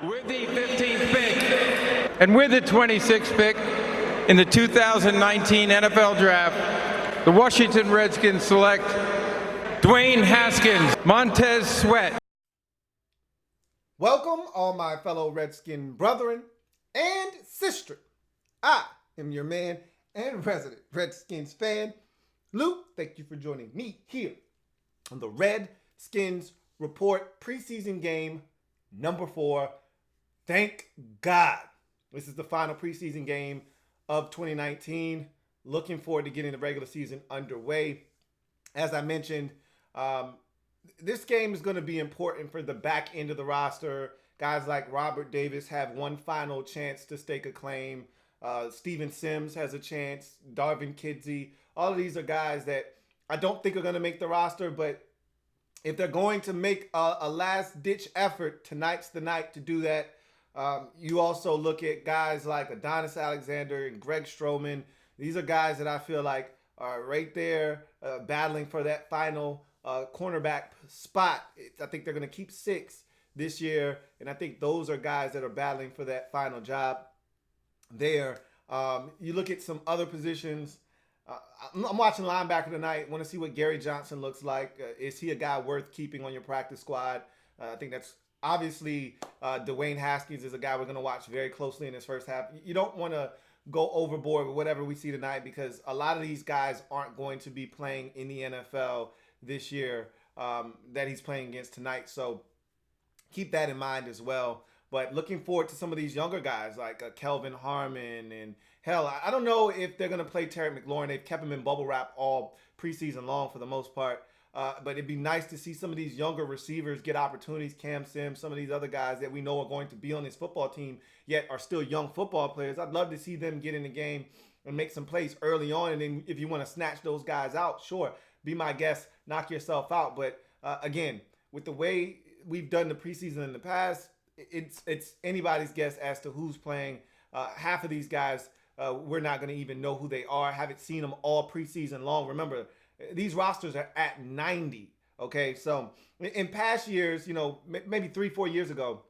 With the 15th pick and with the 26th pick in the 2019 NFL Draft, the Washington Redskins select Dwayne Haskins, Montez Sweat. Welcome, all my fellow Redskin brethren and sister. I am your man and resident Redskins fan, Lou. Thank you for joining me here on the Redskins Report preseason game number 4. Thank God. This is the final preseason game of 2019. Looking forward to getting the regular season underway. As I mentioned, this game is going to be important for the back end of the roster. Guys like Robert Davis have one final chance to stake a claim. Steven Sims has a chance. Darvin Kidsey. All of these are guys that I don't think are going to make the roster, but if they're going to make a last-ditch effort, tonight's the night to do that. You also look at guys like Adonis Alexander and Greg Stroman. These are guys that I feel like are right there battling for that final cornerback spot. I think they're going to keep 6 this year, and I think those are guys that are battling for that final job there. You look at some other positions. I'm watching linebacker tonight. Want to see what Gary Johnson looks like. Is he a guy worth keeping on your practice squad? I think that's obviously Dwayne Haskins is a guy we're going to watch very closely in this first half. You don't want to go overboard with whatever we see tonight because a lot of these guys aren't going to be playing in the NFL this year that he's playing against tonight. So keep that in mind as well. But looking forward to some of these younger guys like Kelvin Harmon and hell, I don't know if they're going to play Terry McLaurin. They've kept him in bubble wrap all preseason long for the most part. But it'd be nice to see some of these younger receivers get opportunities. Cam Sims, some of these other guys that we know are going to be on this football team yet are still young football players. I'd love to see them get in the game and make some plays early on. And then if you want to snatch those guys out, sure, be my guest, knock yourself out. But again, with the way we've done the preseason in the past, it's anybody's guess as to who's playing. Half of these guys, we're not going to even know who they are. Haven't seen them all preseason long. Remember, these rosters are at 90, okay? So in past years, maybe 3-4 years ago,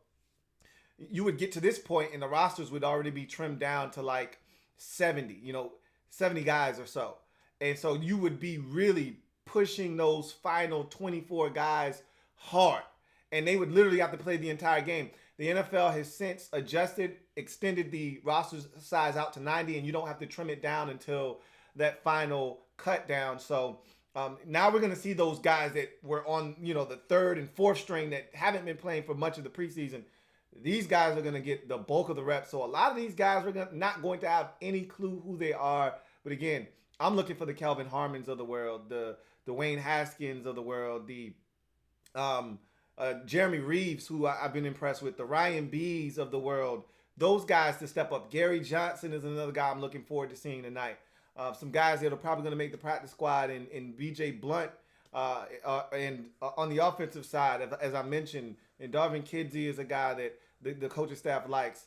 you would get to this point and the rosters would already be trimmed down to like 70, 70 guys or so. And so you would be really pushing those final 24 guys hard. And they would literally have to play the entire game. The NFL has since extended the roster size out to 90, and you don't have to trim it down until that final cut down. So now we're going to see those guys that were on, the 3rd and 4th string that haven't been playing for much of the preseason. These guys are going to get the bulk of the reps. So a lot of these guys are not going to have any clue who they are. But again, I'm looking for the Kelvin Harmons of the world, the Dwayne Haskins of the world, the Jeremy Reeves, who I've been impressed with, the Ryan B's of the world, those guys to step up. Gary Johnson is another guy I'm looking forward to seeing tonight. Some guys that are probably going to make the practice squad in B.J. Blunt and on the offensive side, as I mentioned, and Darvin Kidsey is a guy that the coaching staff likes.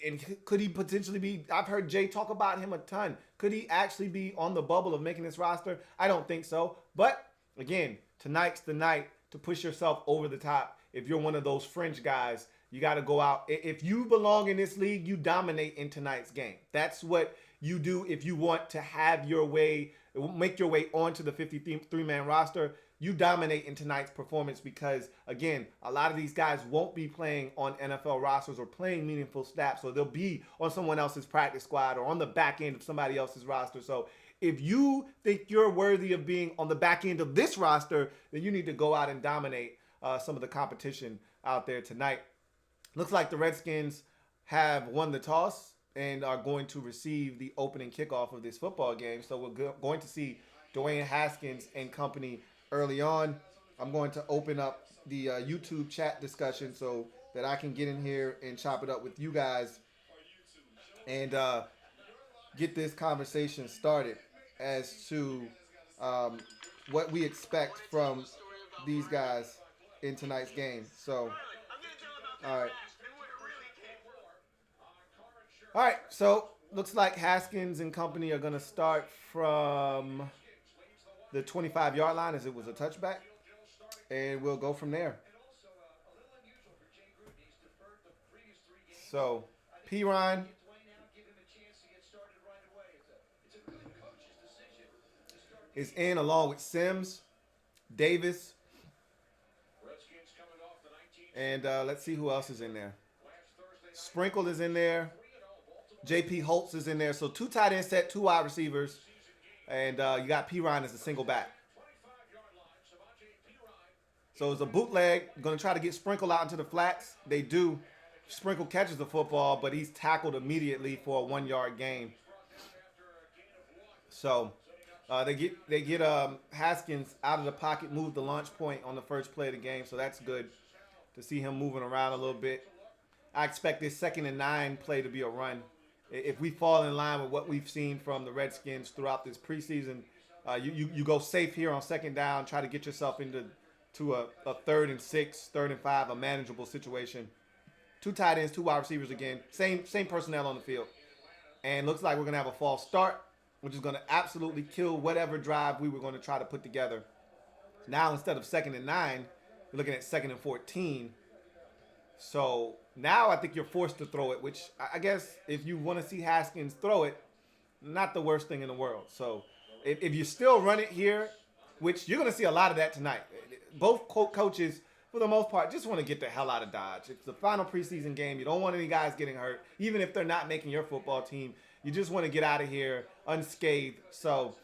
And could he potentially be, I've heard Jay talk about him a ton. Could he actually be on the bubble of making this roster? I don't think so. But again, tonight's the night to push yourself over the top. If you're one of those fringe guys, you got to go out. If you belong in this league, you dominate in tonight's game. That's what you do if you want to have your way, make your way onto the 53-man roster. You dominate in tonight's performance because, again, a lot of these guys won't be playing on NFL rosters or playing meaningful snaps, so they'll be on someone else's practice squad or on the back end of somebody else's roster. So if you think you're worthy of being on the back end of this roster, then you need to go out and dominate some of the competition out there tonight. Looks like the Redskins have won the toss and are going to receive the opening kickoff of this football game. So we're going to see Dwayne Haskins and company early on. I'm going to open up the YouTube chat discussion so that I can get in here and chop it up with you guys and get this conversation started as to what we expect from these guys in tonight's game. So, all right. So looks like Haskins and company are going to start from the 25-yard line as it was a touchback, and we'll go from there. So, Piron is in along with Sims, Davis, and let's see who else is in there. Sprinkle is in there. J.P. Holtz is in there. So 2 tight end set, 2 wide receivers, and you got Piron as a single back. So it's a bootleg. Going to try to get Sprinkle out into the flats. They do. Sprinkle catches the football, but he's tackled immediately for a 1-yard gain. So they get Haskins out of the pocket, move the launch point on the first play of the game. So that's good to see him moving around a little bit. I expect this 2nd and 9 play to be a run. If we fall in line with what we've seen from the Redskins throughout this preseason, you go safe here on 2nd down, try to get yourself into a 3rd and 6, 3rd and 5, a manageable situation. 2 tight ends, 2 wide receivers again. Same personnel on the field. And looks like we're going to have a false start, which is going to absolutely kill whatever drive we were going to try to put together. Now, instead of 2nd and 9, you're looking at 2nd and 14. So now I think you're forced to throw it, which I guess if you want to see Haskins throw it, not the worst thing in the world. So if you still run it here, which you're going to see a lot of that tonight. Both coaches, for the most part, just want to get the hell out of Dodge. It's the final preseason game. You don't want any guys getting hurt, even if they're not making your football team. You just want to get out of here unscathed. So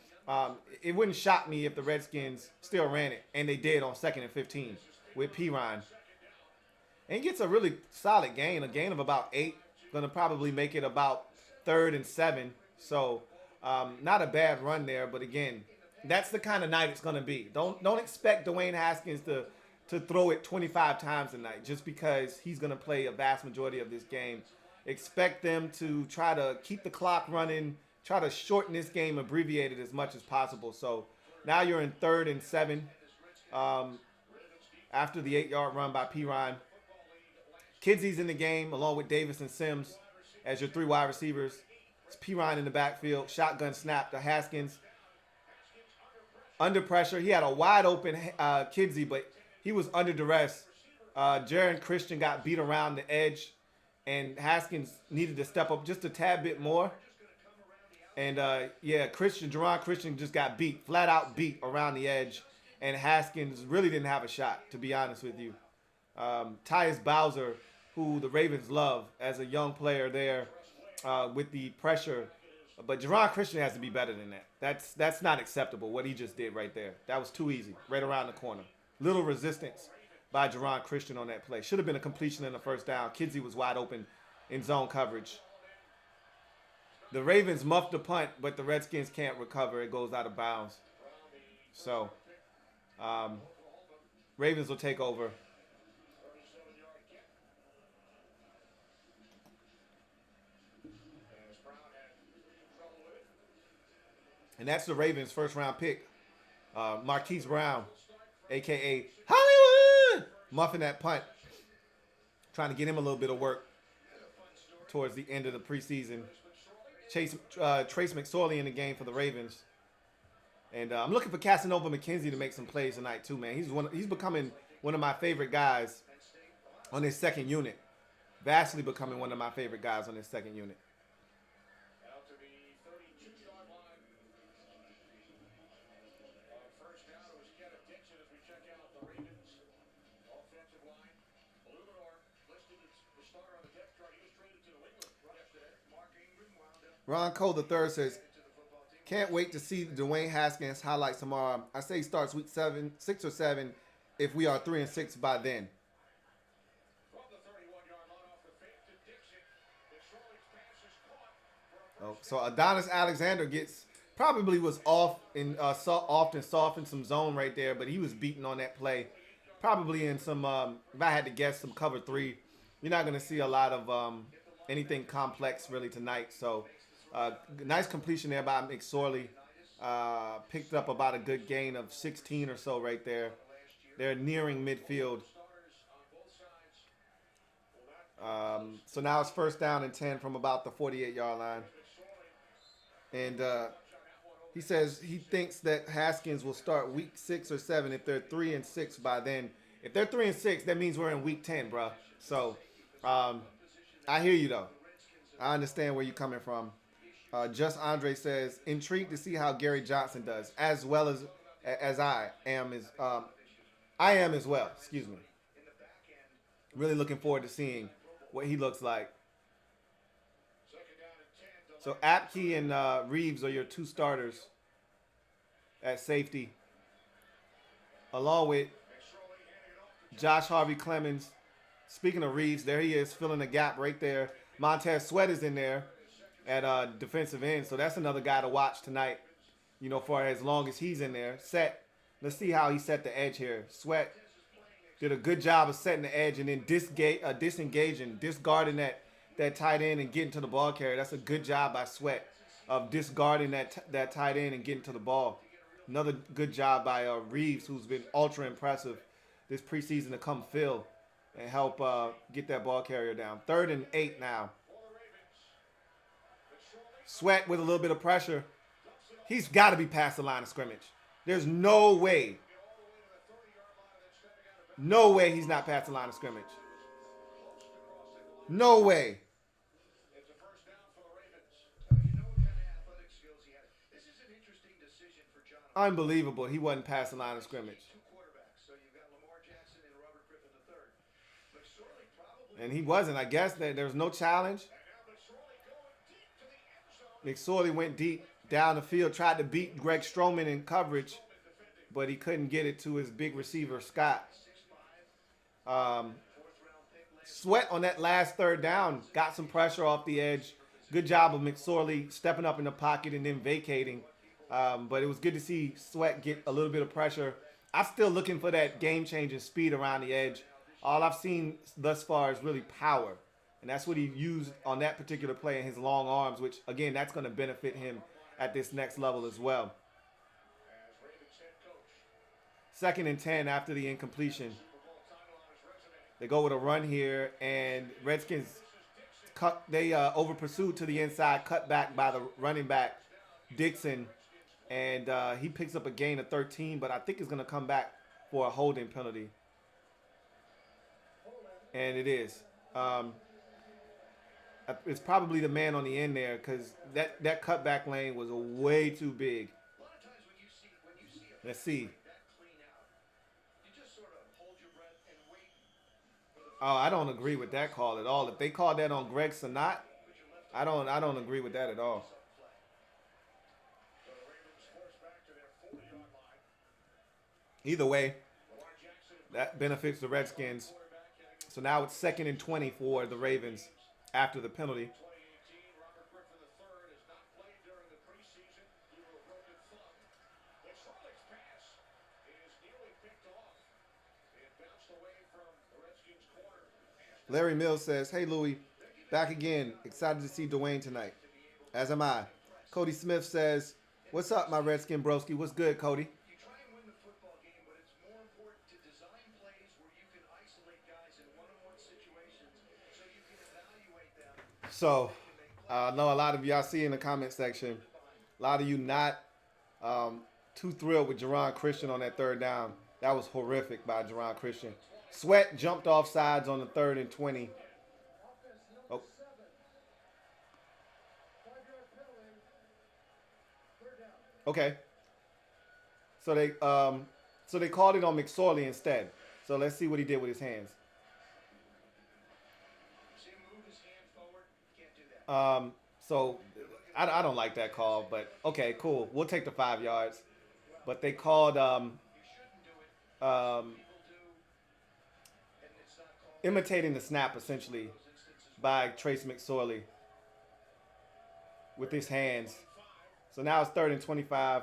it wouldn't shock me if the Redskins still ran it, and they did on 2nd and 15 with Piron. And he gets a really solid gain, a gain of about 8. Going to probably make it about 3rd and 7. So not a bad run there, but again, that's the kind of night it's going to be. Don't expect Dwayne Haskins to throw it 25 times a night just because he's going to play a vast majority of this game. Expect them to try to keep the clock running, try to shorten this game, abbreviate it as much as possible. So now you're in 3rd and 7 after the 8-yard run by Piron. Kidsy's in the game along with Davis and Sims as your 3 wide receivers. It's Piron in the backfield. Shotgun snap to Haskins. Under pressure. He had a wide open Kidsy, but he was under duress. Jaron Christian got beat around the edge, and Haskins needed to step up just a tad bit more. And Jaron Christian just got beat, flat out beat around the edge, and Haskins really didn't have a shot, to be honest with you. Tyus Bowser, who the Ravens love as a young player there with the pressure. But Jaron Christian has to be better than that. That's not acceptable, what he just did right there. That was too easy, right around the corner. Little resistance by Jaron Christian on that play. Should have been a completion in the 1st down. Kidsy was wide open in zone coverage. The Ravens muffed the punt, but the Redskins can't recover. It goes out of bounds. So, Ravens will take over. And that's the Ravens' 1st-round pick, Marquise Brown, a.k.a. Hollywood, muffing that punt, trying to get him a little bit of work towards the end of the preseason. Trace McSorley in the game for the Ravens. And I'm looking for Casanova McKenzie to make some plays tonight too, man. He's becoming one of my favorite guys on his 2nd unit. Vastly becoming one of my favorite guys on his 2nd unit. Ron Cole III says, can't wait to see Dwayne Haskins highlights tomorrow. I say he starts week 6 or 7 if we are 3 and 6 by then. Oh, so Adonis Alexander probably was off and soft in some zone right there, but he was beaten on that play. Probably in some, if I had to guess, some cover 3. You're not going to see a lot of anything complex really tonight. So nice completion there by McSorley. Picked up about a good gain of 16 or so right there. They're nearing midfield. So now it's 1st down and 10 from about the 48-yard line. And he says he thinks that Haskins will start week 6 or 7 if they're 3 and 6 by then. If they're 3 and 6, that means we're in week 10, bro. So I hear you though. I understand where you're coming from. Just Andre says, intrigued to see how Gary Johnson does, as well as I am as well. Excuse me. Really looking forward to seeing what he looks like. So Apke and Reeves are your two starters at safety, along with Josh Harvey Clemens. Speaking of Reeves, there he is filling the gap right there. Montez Sweat is in there at defensive end, so that's another guy to watch tonight. You know, for as long as he's in there. Let's see how he set the edge here. Sweat did a good job of setting the edge and then disengaging, discarding that tight end and getting to the ball carrier. That's a good job by Sweat of discarding that tight end and getting to the ball. Another good job by Reeves, who's been ultra impressive this preseason to come fill and help get that ball carrier down. 3rd and 8 now. Sweat with a little bit of pressure. He's got to be past the line of scrimmage. There's no way. No way he's not past the line of scrimmage. No way. Unbelievable. He wasn't past the line of scrimmage. And he wasn't. I guess that there was no challenge. McSorley went deep down the field, tried to beat Greg Stroman in coverage, but he couldn't get it to his big receiver, Scott. Sweat on that last 3rd down got some pressure off the edge. Good job of McSorley stepping up in the pocket and then vacating. But it was good to see Sweat get a little bit of pressure. I'm still looking for that game-changing speed around the edge. All I've seen thus far is really power. And that's what he used on that particular play in his long arms, which, again, that's going to benefit him at this next level as well. 2nd and 10 after the incompletion. They go with a run here, and Redskins over pursued to the inside, cut back by the running back, Dixon, and he picks up a gain of 13, but I think it's going to come back for a holding penalty. And it is. It's probably the man on the end there because that cutback lane was way too big. Let's see. Oh, I don't agree with that call at all. If they called that on Greg Sonat, I don't agree with that at all. Either way, that benefits the Redskins. So now it's 2nd and 20 for the Ravens after the penalty. Larry Mills says, hey, Louie, back again. Excited to see Dwayne tonight. As am I. Cody Smith says, what's up, my Redskin broski? What's good, Cody? So, I know a lot of y'all see in the comment section, a lot of you not too thrilled with Jerron Christian on that 3rd down. That was horrific by Jerron Christian. Sweat jumped off sides on the 3rd and 20. Oh. Okay. So they called it on McSorley instead. So let's see what he did with his hands. So I don't like that call, but okay, cool. We'll take the 5 yards. But they called imitating the snap essentially by Trace McSorley with his hands. So now it's 3rd and 25.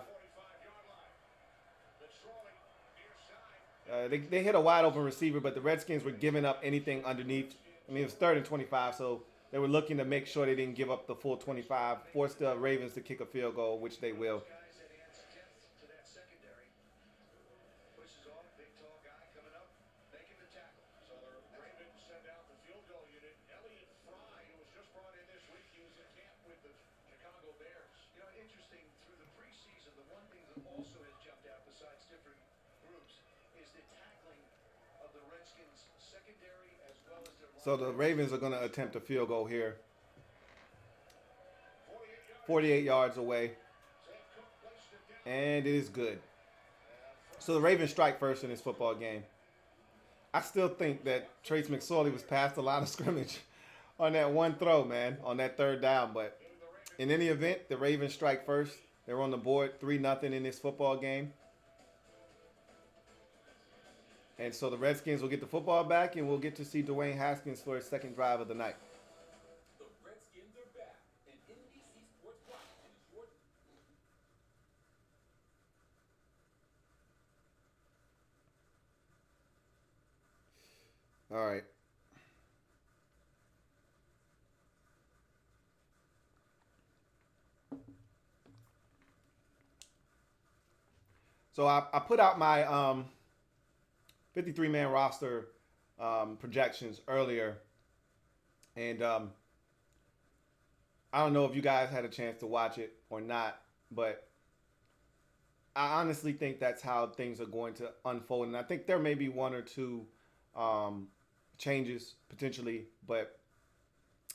They hit a wide open receiver, but the Redskins were giving up anything underneath. I mean, it was 3rd and 25, so they were looking to make sure they didn't give up the full 25, force the Ravens to kick a field goal, which they will. So the Ravens are going to attempt a field goal here. 48 yards away. And it is good. So the Ravens strike first in this football game. I still think that Trace McSorley was past the line of scrimmage on that one throw, man, on that third down. But in any event, the Ravens strike first. They're on the board 3-0 in this football game. And so the Redskins will get the football back, and we'll get to see Dwayne Haskins for his second drive of the night. The Redskins are back, and NBC Sports Washington is your... All right. So I put out my 53-man roster projections earlier. And I don't know if you guys had a chance to watch it or not, but I honestly think that's how things are going to unfold. And I think there may be one or two changes potentially, but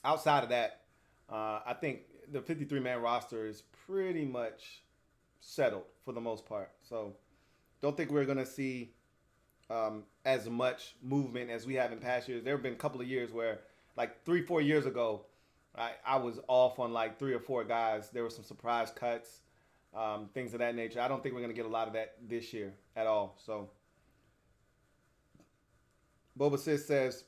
outside of that, I think the 53-man roster is pretty much settled for the most part. So don't think we're going to see as much movement as we have in past years. There have been a couple of years where, like 3-4 years ago, I was off on like 3 or 4 guys. There were some surprise cuts, things of that nature. I don't think we're going to get a lot of that this year at all. So Boba Sis says,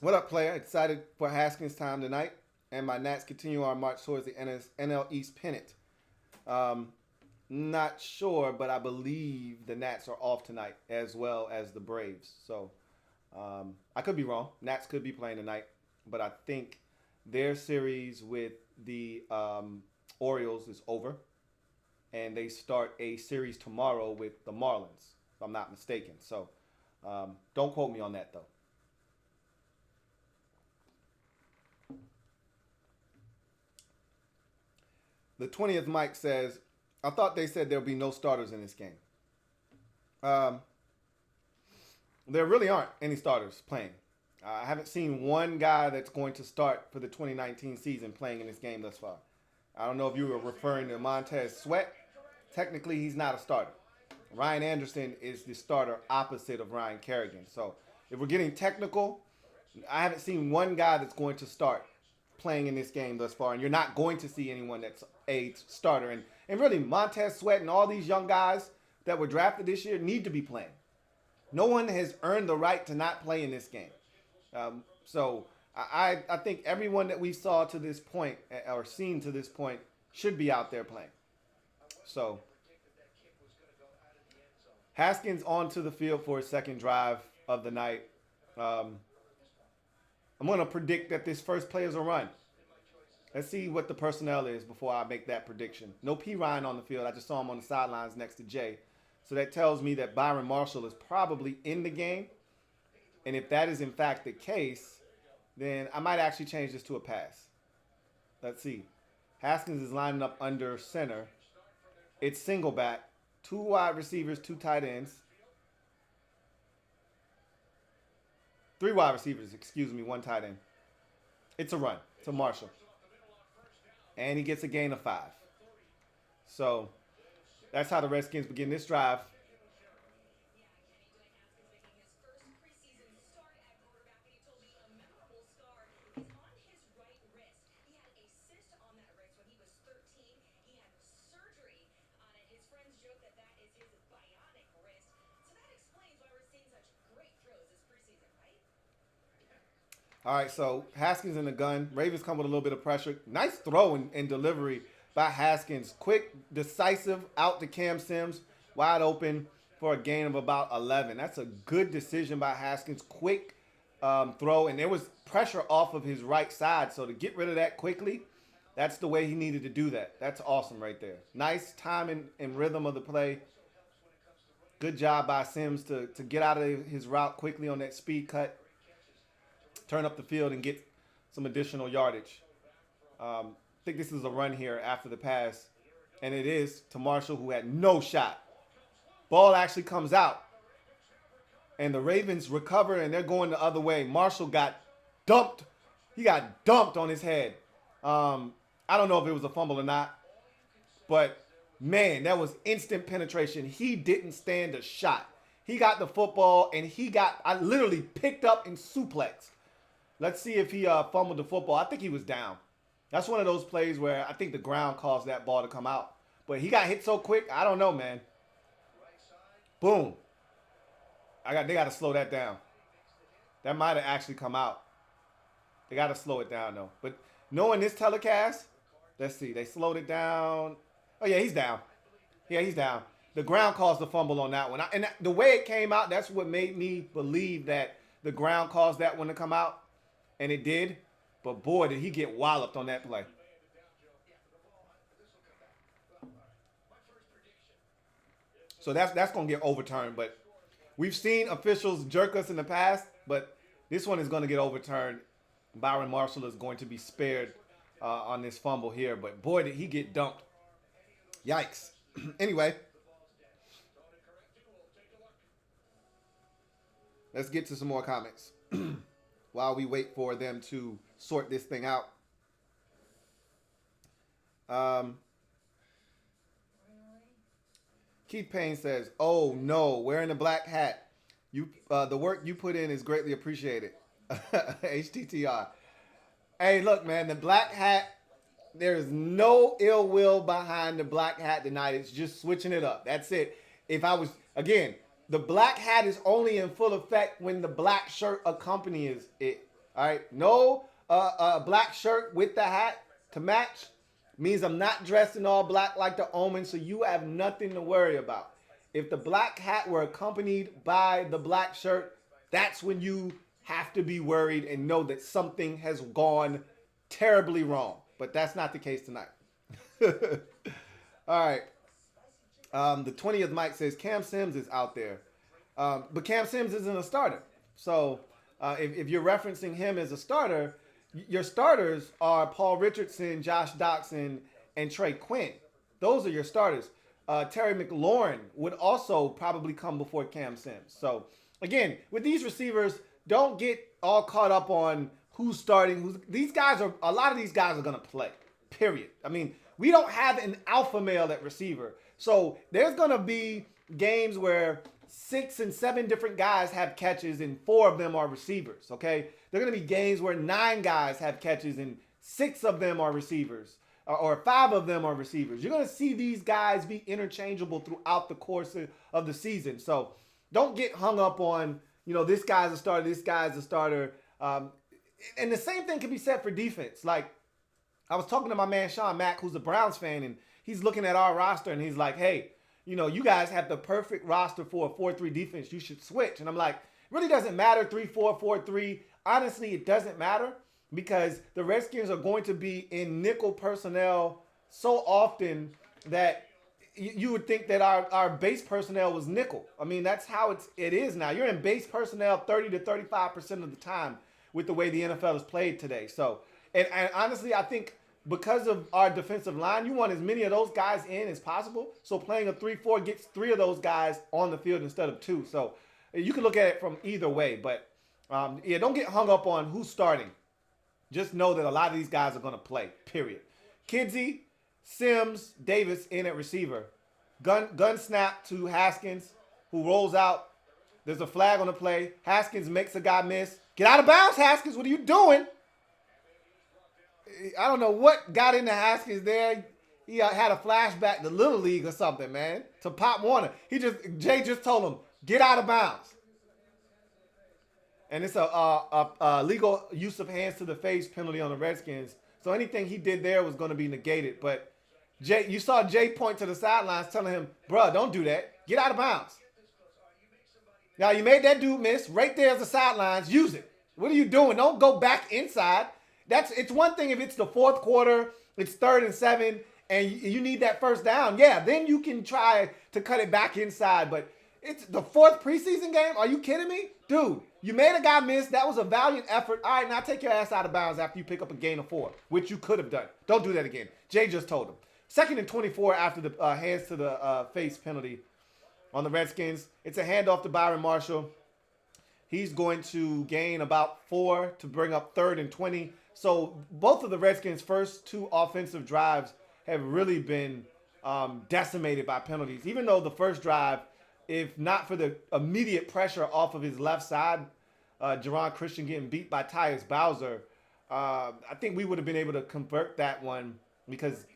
what up, player? Excited for Haskins' time tonight. And my Nats continue our march towards the NL East pennant. Not sure, but I believe the Nats are off tonight as well as the Braves. So I could be wrong. Nats could be playing tonight, but I think their series with the Orioles is over, and they start a series tomorrow with the Marlins, if I'm not mistaken. So don't quote me on that, though. The 20th Mike says, I thought they said there'll be no starters in this game. There really aren't any starters playing. I haven't seen one guy that's going to start for the 2019 season playing in this game thus far. I don't know if you were referring to Montez Sweat. Technically, he's not a starter. Ryan Anderson is the starter opposite of Ryan Kerrigan. So if we're getting technical, I haven't seen one guy that's going to start playing in this game thus far, and you're not going to see anyone that's a starter. And really, Montez Sweat and all these young guys that were drafted this year need to be playing. No one has earned the right to not play in this game. So I think everyone that we saw to this point, or seen to this point, should be out there playing. So Haskins onto the field for his second drive of the night. I'm going to predict that this first play is a run. Let's see what the personnel is before I make that prediction. No P. Ryan on the field. I just saw him on the sidelines next to Jay. So that tells me that Byron Marshall is probably in the game. And if that is in fact the case, then I might actually change this to a pass. Let's see. Haskins is lining up under center. It's single back. 2 wide receivers, 2 tight ends. 3 wide receivers, 1 tight end. It's a run to Marshall. And he gets a gain of 5. So that's how the Redskins begin this drive. Preseason start at quarterback, and he told me a memorable scar is on his right wrist. He had a cyst on that wrist when he was 13. He had surgery on it. His friends joke that that is his bionic wrist. So that explains why we're seeing such great throws this preseason, right? All right, so Haskins in the gun. Ravens come with a little bit of pressure. Nice throw and delivery by Haskins. Quick, decisive, out to Cam Sims. Wide open for a gain of about 11. That's a good decision by Haskins. Quick throw, and there was pressure off of his right side. So to get rid of that quickly, that's the way he needed to do that. That's awesome right there. Nice timing and rhythm of the play. Good job by Sims to get out of his route quickly on that speed cut. Turn up the field and get some additional yardage. I think this is a run here after the pass. And it is to Marshall, who had no shot. Ball actually comes out. And it is to Marshall, who had no shot. Ball actually comes out. and the Ravens recover, and they're going the other way. Marshall got dumped. He got dumped on his head. I don't know if it was a fumble or not, but man, that was instant penetration. He didn't stand a shot. He got the football, and I literally picked up and suplexed. Let's see if he fumbled the football. I think he was down. That's one of those plays where I think the ground caused that ball to come out. But he got hit so quick, I don't know, man. Boom. They got to slow that down. That might have actually come out. They got to slow it down, though. But knowing this telecast, let's see. They slowed it down. Oh, yeah, he's down. Yeah, he's down. The ground caused the fumble on that one. And the way it came out, that's what made me believe that the ground caused that one to come out. And it did. But, boy, did he get walloped on that play. So that's going to get overturned. But we've seen officials jerk us in the past. But this one is going to get overturned. Byron Marshall is going to be spared on this fumble here. But, boy, did he get dumped. Yikes. Anyway. Let's get to some more comments while we wait for them to sort this thing out. Keith Payne says, "Oh no, wearing a black hat. The work you put in is greatly appreciated." HTTR. Hey, look, man, the black hat. There is no ill will behind the black hat tonight. It's just switching it up. That's it. The black hat is only in full effect when the black shirt accompanies it. All right, no black shirt with the hat to match means I'm not dressed in all black like the Omen, so you have nothing to worry about. If the black hat were accompanied by the black shirt, that's when you have to be worried and know that something has gone terribly wrong. But that's not the case tonight. All right. The 20th Mike says Cam Sims is out there. But Cam Sims isn't a starter. So if you're referencing him as a starter, your starters are Paul Richardson, Josh Doxson, and Trey Quinn. Those are your starters. Terry McLaurin would also probably come before Cam Sims. So, again, with these receivers, don't get all caught up on who's starting. A lot of these guys are going to play, period. I mean, we don't have an alpha male at receiver. So there's going to be games where 6 and 7 different guys have catches and 4 of them are receivers, okay? There are going to be games where 9 guys have catches and 6 of them are receivers or 5 of them are receivers. You're going to see these guys be interchangeable throughout the course of the season. So don't get hung up on, this guy's a starter, this guy's a starter. And the same thing can be said for defense. Like, I was talking to my man Sean Mack, who's a Browns fan, and he's looking at our roster, and he's like, hey, you guys have the perfect roster for a 4-3 defense. You should switch. And I'm like, it really doesn't matter, 3-4, 4-3. Honestly, it doesn't matter because the Redskins are going to be in nickel personnel so often that you would think that our base personnel was nickel. I mean, that's how it is now. You're in base personnel 30 to 35% of the time with the way the NFL is played today. So, and honestly, I think because of our defensive line, you want as many of those guys in as possible. So playing a 3-4 gets 3 of those guys on the field instead of 2. So you can look at it from either way. But, don't get hung up on who's starting. Just know that a lot of these guys are going to play, period. Kidsey, Sims, Davis in at receiver. Gun snap to Haskins, who rolls out. There's a flag on the play. Haskins makes a guy miss. Get out of bounds, Haskins. What are you doing? I don't know what got into Haskins there. He had a flashback to Little League or something, man, to Pop Warner. Jay just told him, get out of bounds. And it's a legal use of hands to the face penalty on the Redskins. So anything he did there was going to be negated. But Jay, you saw Jay point to the sidelines telling him, bruh, don't do that. Get out of bounds. Now, you made that dude miss. Right there's the sidelines. Use it. What are you doing? Don't go back inside. It's one thing if it's the fourth quarter, it's 3rd and 7, and you need that first down. Yeah, then you can try to cut it back inside. But it's the 4th preseason game? Are you kidding me? Dude, you made a guy miss. That was a valiant effort. All right, now take your ass out of bounds after you pick up a gain of 4, which you could have done. Don't do that again. Jay just told him. 2nd and 24 after the hands to the face penalty on the Redskins. It's a handoff to Byron Marshall. He's going to gain about 4 to bring up 3rd and 20. So both of the Redskins' first 2 offensive drives have really been decimated by penalties. Even though the first drive, if not for the immediate pressure off of his left side, Jerron Christian getting beat by Tyus Bowser, I think we would have been able to convert that one because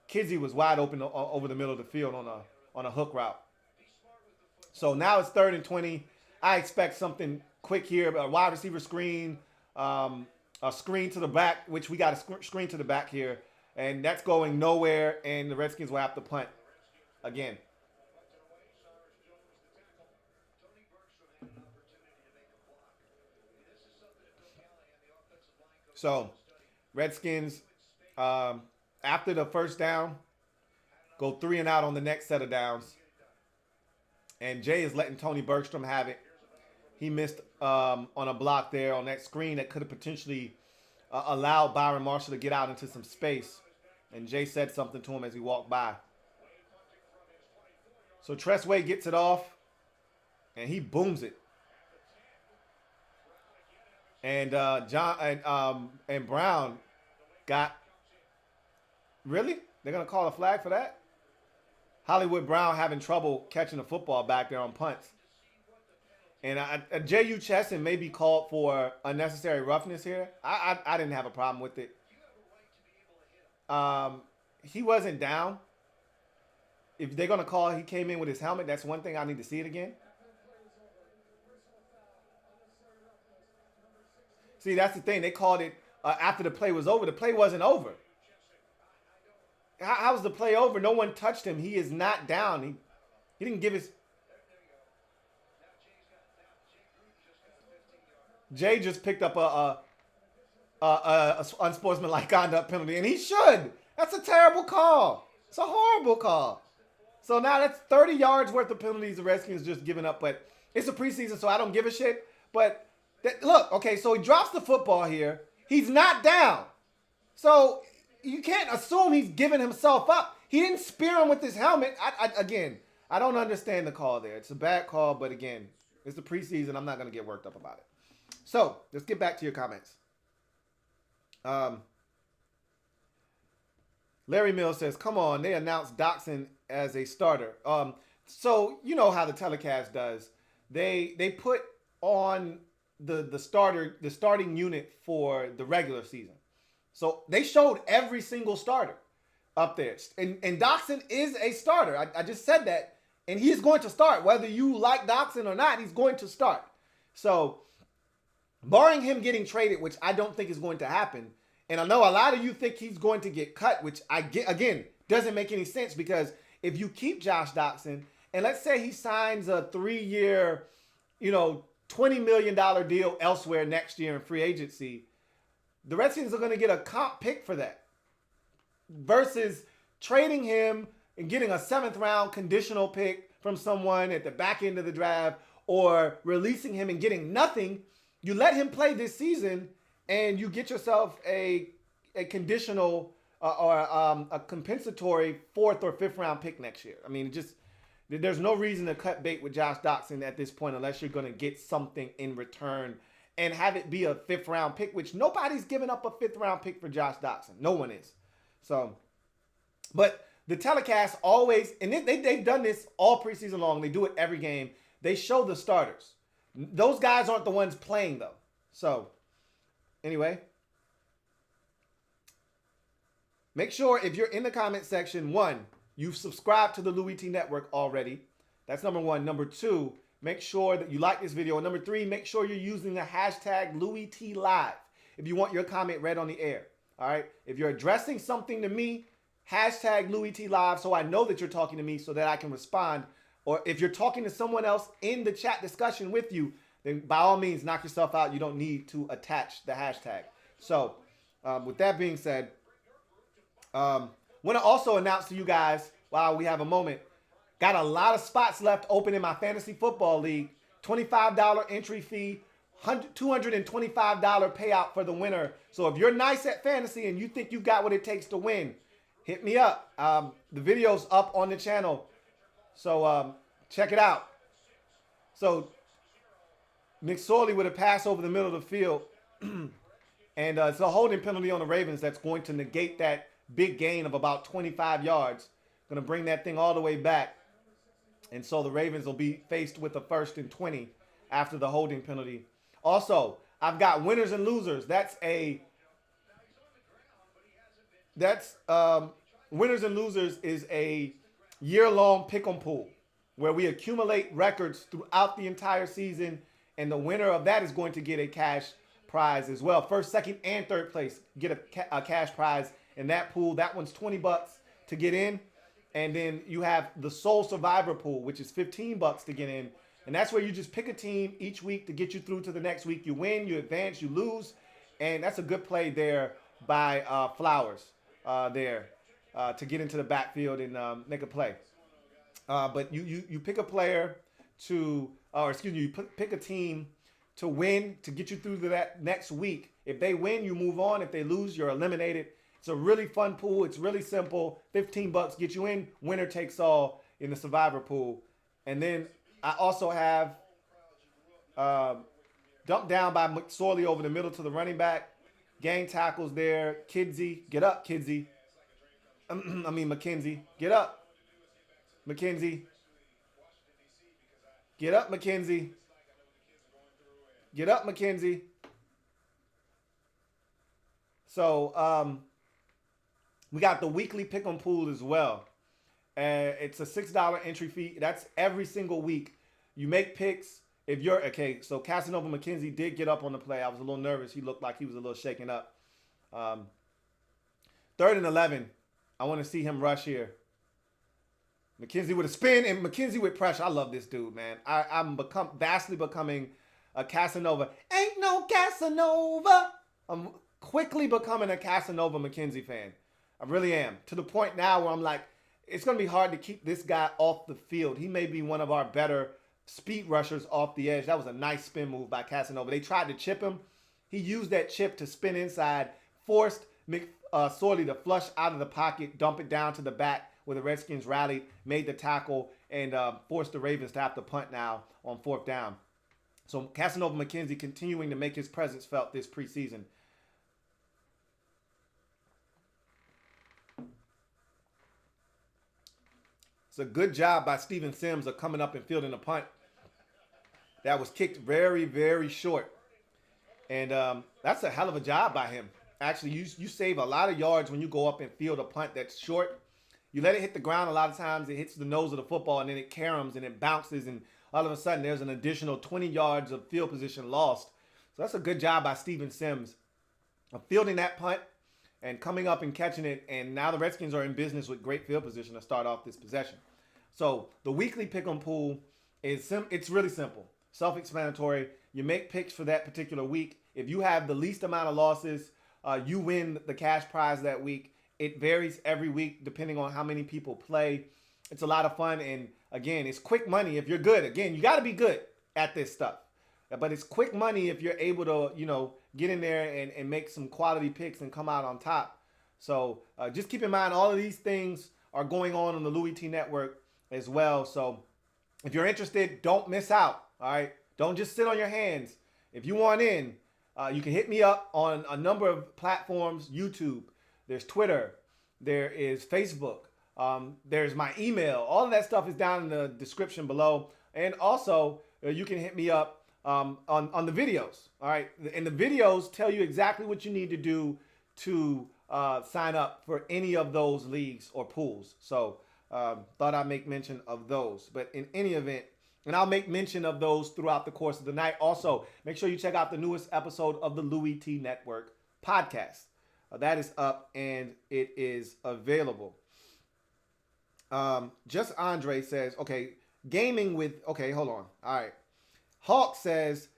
Kizzy was wide open over the middle of the field on a hook route. So now it's 3rd and 20. I expect something quick here, a wide receiver screen, a screen to the back, which we got a screen to the back here, and that's going nowhere, and the Redskins will have to punt again. So Redskins, after the first down, go 3 and out on the next set of downs. And Jay is letting Tony Bergstrom have it. He missed on a block there on that screen that could have potentially allowed Byron Marshall to get out into some space. And Jay said something to him as he walked by. So Tressway gets it off, and he booms it. And and Brown got, really? They're gonna call a flag for that? Hollywood Brown having trouble catching the football back there on punts. And J.U. Chesson may be called for unnecessary roughness here. I didn't have a problem with it. He wasn't down. If they're going to call he came in with his helmet, that's one thing. I need to see it again. See, that's the thing. They called it after the play was over. The play wasn't over. How's the play over? No one touched him. He is not down. He didn't give his... Jay just picked up a unsportsmanlike conduct penalty, and he should. That's a terrible call. It's a horrible call. So now that's 30 yards worth of penalties the Redskins just giving up. But it's a preseason, so I don't give a shit. But look, okay, so he drops the football here. He's not down. So you can't assume he's giving himself up. He didn't spear him with his helmet. Again, I don't understand the call there. It's a bad call, but again, it's the preseason. I'm not going to get worked up about it. So let's get back to your comments. Larry Mills says, come on, they announced Doxson as a starter. So you know how the telecast does. They put on the starting unit for the regular season. So they showed every single starter up there. And Doxson is a starter. I just said that. And he is going to start. Whether you like Doxson or not, he's going to start. So barring him getting traded, which I don't think is going to happen, and I know a lot of you think he's going to get cut, which again, doesn't make any sense because if you keep Josh Doxson, and let's say he signs a 3-year, $20 million deal elsewhere next year in free agency, the Redskins are going to get a comp pick for that versus trading him and getting a 7th round conditional pick from someone at the back end of the draft or releasing him and getting nothing. You let him play this season and you get yourself a conditional or a compensatory 4th or 5th round pick next year. I mean, there's no reason to cut bait with Josh Doxson at this point unless you're going to get something in return and have it be a 5th round pick, which nobody's giving up a 5th round pick for Josh Doxson. No one is. So, but the telecast always, and they've done this all preseason long. They do it every game. They show the starters. Those guys aren't the ones playing, though. So, anyway. Make sure if you're in the comment section, 1, you've subscribed to the Louie T Network already. That's number 1. Number 2, make sure that you like this video. And number 3, make sure you're using the hashtag LouieTLive if you want your comment read on the air. All right? If you're addressing something to me, hashtag LouieTLive so I know that you're talking to me so that I can respond. Or if you're talking to someone else in the chat discussion with you, then by all means, knock yourself out. You don't need to attach the hashtag. So with that being said, want to also announce to you guys, while we have a moment, got a lot of spots left open in my fantasy football league. $25 entry fee, $225 payout for the winner. So if you're nice at fantasy and you think you got what it takes to win, hit me up. The video's up on the channel. So check it out. So McSorley with a pass over the middle of the field. And it's a holding penalty on the Ravens that's going to negate that big gain of about 25 yards. Going to bring that thing all the way back. And so the Ravens will be faced with a 1st and 20 after the holding penalty. Also, I've got winners and losers. Winners and losers is a year-long pick'em pool where we accumulate records throughout the entire season, and the winner of that is going to get a cash prize as well. First, second, and third place get a cash prize in that pool. That one's $20 to get in. And then you have the sole survivor pool, which is $15 to get in. And that's where you just pick a team each week to get you through to the next week. You win, you advance, you lose. And that's a good play there by Flowers to get into the backfield and make a play. But you pick a player you pick a team to win to get you through to that next week. If they win, you move on. If they lose, you're eliminated. It's a really fun pool. It's really simple. $15 get you in. Winner takes all in the survivor pool. And then I also have dumped down by McSorley over the middle to the running back. Gang tackles there. Kidsey. Get up, Kidsey. McKenzie. Get up. McKenzie. Get up, McKenzie. Get up, McKenzie. So, we got the weekly pick'em pool as well. It's a $6 entry fee. That's every single week. You make picks. If you're okay, so Casanova McKenzie did get up on the play. I was a little nervous. He looked like he was a little shaken up. 3rd and 11. I want to see him rush here. McKenzie with a spin and McKenzie with pressure. I love this dude, man. I'm vastly becoming a Casanova. Ain't no Casanova. I'm quickly becoming a Casanova McKenzie fan. I really am. To the point now where I'm like, it's going to be hard to keep this guy off the field. He may be one of our better speed rushers off the edge. That was a nice spin move by Casanova. They tried to chip him. He used that chip to spin inside, forced McSorley to flush out of the pocket, dump it down to the back where the Redskins rallied, made the tackle, and forced the Ravens to have to punt now on 4th down. So Casanova McKenzie continuing to make his presence felt this preseason. It's a good job by Steven Sims of coming up and fielding a punt. That was kicked very, very short. And that's a hell of a job by him. Actually, you save a lot of yards when you go up and field a punt that's short. You let it hit the ground a lot of times. It hits the nose of the football, and then it caroms, and it bounces, and all of a sudden there's an additional 20 yards of field position lost. So that's a good job by Steven Sims of fielding that punt and coming up and catching it. And now the Redskins are in business with great field position to start off this possession. So the weekly pick'em pool it's really simple, self-explanatory. You make picks for that particular week. If you have the least amount of losses, you win the cash prize that week. It varies every week depending on how many people play. It's a lot of fun, and again, it's quick money if you're good. Again, you got to be good at this stuff. But it's quick money if you're able to, get in there and make some quality picks and come out on top. So just keep in mind all of these things are going on the Louie T Network as well. So if you're interested, don't miss out. All right, don't just sit on your hands. If you want in, you can hit me up on a number of platforms. YouTube, there's Twitter, there is Facebook, there's my email. All of that stuff is down in the description below. And also, you can hit me up on the videos. All right, and the videos tell you exactly what you need to do to sign up for any of those leagues or pools. So thought I'd make mention of those. But in any event, and I'll make mention of those throughout the course of the night. Also, make sure you check out the newest episode of the Louie T Network podcast. That is up and it is available. Just Andre says, okay, hold on. All right. Hawk says,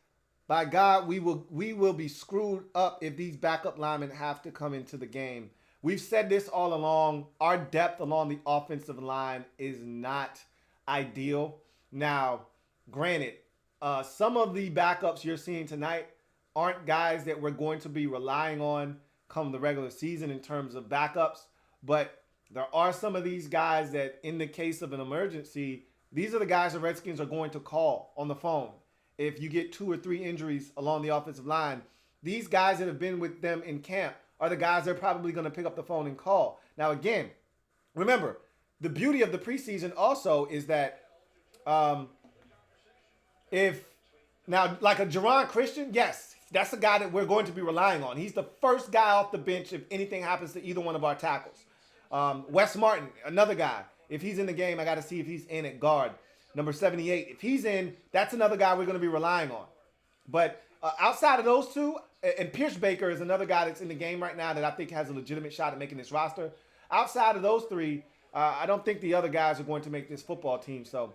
by God, we will be screwed up if these backup linemen have to come into the game. We've said this all along. Our depth along the offensive line is not ideal. Now, granted, some of the backups you're seeing tonight aren't guys that we're going to be relying on come the regular season in terms of backups, but there are some of these guys that in the case of an emergency, these are the guys the Redskins are going to call on the phone if you get 2 or 3 injuries along the offensive line, these guys that have been with them in camp are the guys they're probably going to pick up the phone and call. Now, again, remember, the beauty of the preseason also is that if now, like a Jerron Christian, yes, that's the guy that we're going to be relying on. He's the first guy off the bench if anything happens to either one of our tackles. Wes Martin, another guy. If he's in the game, I got to see if he's in at guard. Number 78. If he's in, that's another guy we're going to be relying on. But outside of those two, and Pierce Baker is another guy that's in the game right now that I think has a legitimate shot at making this roster. Outside of those three, I don't think the other guys are going to make this football team. So,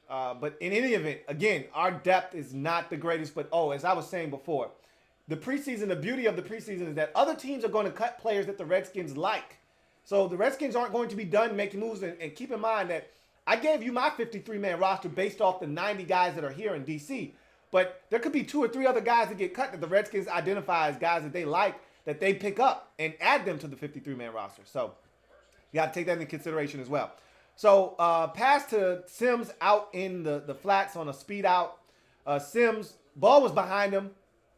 but in any event, again, our depth is not the greatest. But, as I was saying before, the preseason, the beauty of the preseason is that other teams are going to cut players that the Redskins like. So the Redskins aren't going to be done making moves. And keep in mind that I gave you my 53-man roster based off the 90 guys that are here in D.C., but there could be 2 or 3 other guys that get cut that the Redskins identify as guys that they like, that they pick up and add them to the 53-man roster. So you got to take that into consideration as well. So pass to Sims out in the flats on a speed out. Sims, ball was behind him.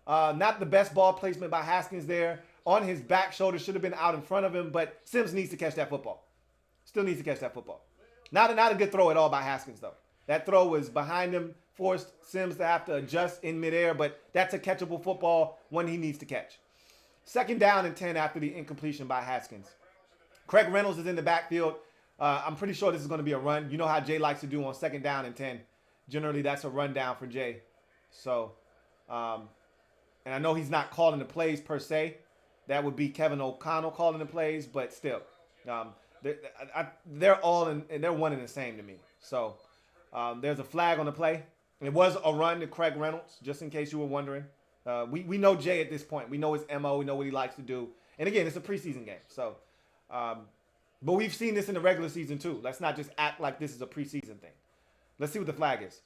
Not the best ball placement by Haskins there. On his back shoulder, should have been out in front of him, but Sims needs to catch that football. Still needs to catch that football. Not a good throw at all by Haskins, though. That throw was behind him, forced Sims to have to adjust in midair, but that's a catchable football, one he needs to catch. 2nd down and 10 after the incompletion by Haskins. Craig Reynolds is in the backfield. I'm pretty sure this is going to be a run. You know how Jay likes to do on 2nd down and 10. Generally, that's a rundown for Jay. So, and I know he's not calling the plays per se. That would be Kevin O'Connell calling the plays, but still. They're all in, and they're one and the same to me. So there's a flag on the play. It was a run to Craig Reynolds, just in case you were wondering. We know Jay at this point. We know his MO. We know what he likes to do. And again, it's a preseason game. So, but we've seen this in the regular season too. Let's not just act like this is a preseason thing. Let's see what the flag is.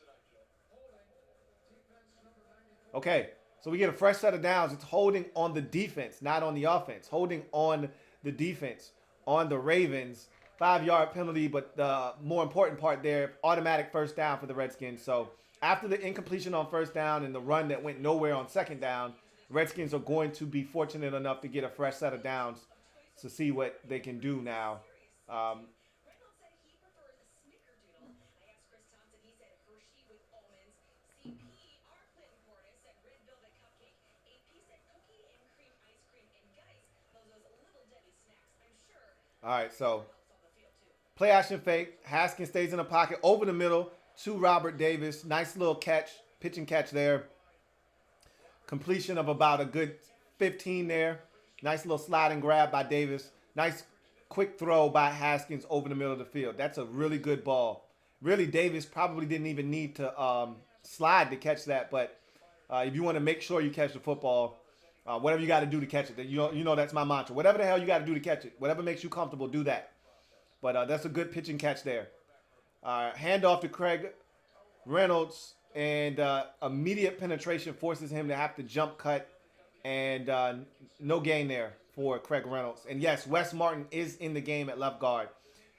Okay, so we get a fresh set of downs. It's holding on the defense, not on the offense. Holding on the defense. On the Ravens, 5-yard penalty, but the more important part there, automatic 1st down for the Redskins. So after the incompletion on 1st down and the run that went nowhere on 2nd down, Redskins are going to be fortunate enough to get a fresh set of downs to see what they can do now. Reynolds said he prefers a snickerdoodle. I asked Chris Thompson, he said Hershey with almonds. CP, our Clinton Portis, said red velvet cupcake. AP said cookie and cream ice cream. And Geis loves those Little Debbie snacks. I'm sure All right, so play action fake. Haskins stays in the pocket over the middle to Robert Davis. Nice little catch, pitch and catch there. Completion of about a good 15 there. Nice little slide and grab by Davis. Nice quick throw by Haskins over the middle of the field. That's a really good ball. Really, Davis probably didn't even need to slide to catch that, but if you want to make sure you catch the football, whatever you got to do to catch it. You know that's my mantra. Whatever the hell you got to do to catch it. Whatever makes you comfortable, do that. But that's a good pitch and catch there. Handoff to Craig Reynolds, and immediate penetration forces him to have to jump cut, and no gain there for Craig Reynolds. And yes, Wes Martin is in the game at left guard.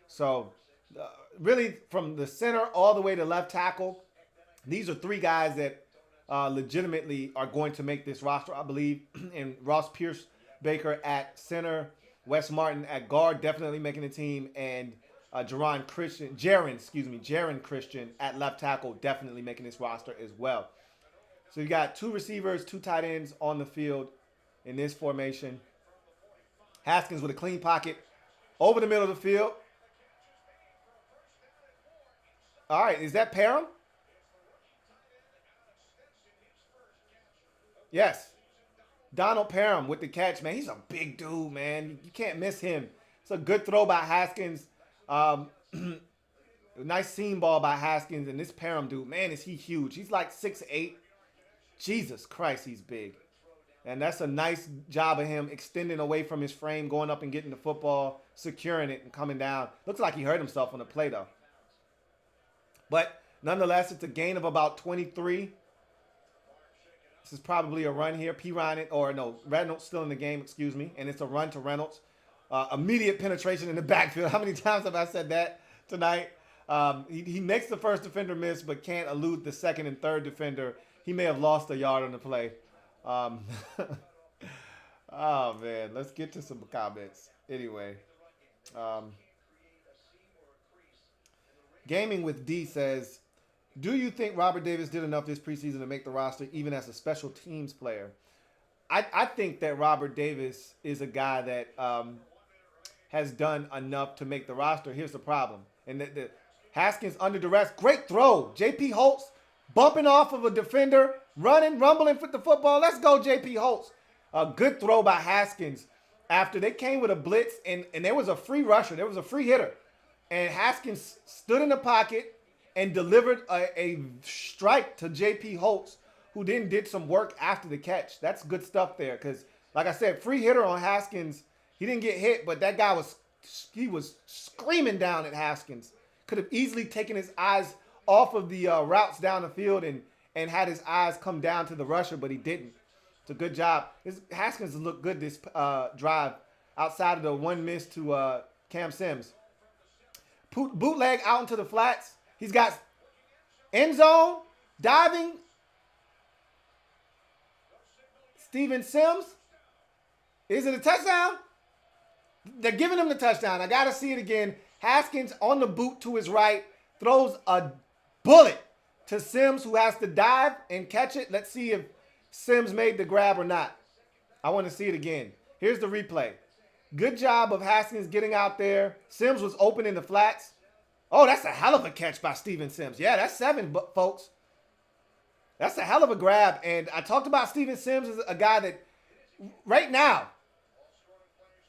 So really from the center all the way to left tackle, these are 3 guys that legitimately are going to make this roster, I believe. And Ross Pierce Baker at center, Wes Martin at guard, definitely making the team, and Jaron Christian at left tackle, definitely making this roster as well. So you got 2 receivers, 2 tight ends on the field in this formation. Haskins with a clean pocket over the middle of the field. All right, is that Parham? Yes. Donald Parham with the catch, man. He's a big dude, man. You can't miss him. It's a good throw by Haskins. Nice seam ball by Haskins. And this Parham dude, man, is he huge. He's like 6'8". Jesus Christ, he's big. And that's a nice job of him extending away from his frame, going up and getting the football, securing it, and coming down. Looks like he hurt himself on the play, though. But nonetheless, it's a gain of about 23. This is probably a run here. Reynolds still in the game, excuse me. And it's a run to Reynolds. Immediate penetration in the backfield. How many times have I said that tonight? He makes the first defender miss, but can't elude the second and third defender. he may have lost a yard on the play. Um, oh man, let's get to some comments. Anyway, um, Gaming with D says, "Do you think Robert Davis did enough this preseason to make the roster, even as a special teams player?" I think that Robert Davis is a guy that has done enough to make the roster. Here's the problem. And the Haskins under duress. Great throw. J.P. Holtz bumping off of a defender, running, rumbling for the football. Let's go, J.P. Holtz. A good throw by Haskins after they came with a blitz, and there was a free rusher. There was a free hitter. And Haskins stood in the pocket and delivered a strike to J.P. Holtz, who then did some work after the catch. That's good stuff there because, like I said, free hitter on Haskins. He didn't get hit, but that guy was screaming down at Haskins. Could have easily taken his eyes off of the routes down the field and had his eyes come down to the rusher, but he didn't. It's a good job. Haskins looked good this drive outside of the one miss to Cam Sims. Bootleg out into the flats. He's got end zone, diving. Steven Sims. Is it a touchdown? They're giving him the touchdown. I got to see it again. Haskins on the boot to his right. Throws a bullet to Sims, who has to dive and catch it. Let's see if Sims made the grab or not. I want to see it again. Here's the replay. Good job of Haskins getting out there. Sims was open in the flats. Oh, that's a hell of a catch by Steven Sims. Yeah, that's 7, folks. That's a hell of a grab. And I talked about Steven Sims as a guy that right now,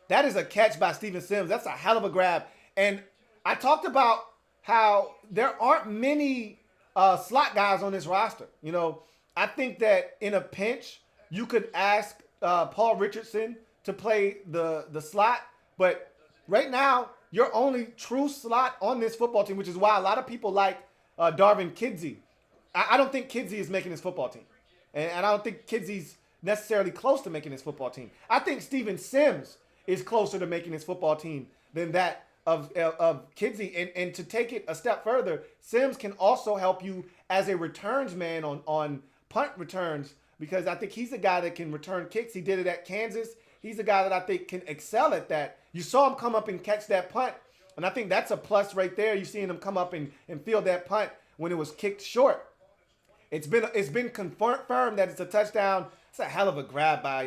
that is a catch by Steven Sims. That's a hell of a grab. And I talked about how there aren't many slot guys on this roster. You know, I think that in a pinch, you could ask Paul Richardson to play the slot. But right now, your only true slot on this football team, which is why a lot of people like Darvin Kidsey. I don't think Kidsey is making his football team. And I don't think Kidsey's necessarily close to making his football team. I think Steven Sims is closer to making his football team than that of Kidsey. And to take it a step further, Sims can also help you as a returns man on punt returns, because I think he's a guy that can return kicks. He did it at Kansas. He's a guy that I think can excel at that. You saw him come up and catch that punt, and I think that's a plus right there. You're seeing him come up and field that punt when it was kicked short. It's been confirmed that it's a touchdown. It's a hell of a grab by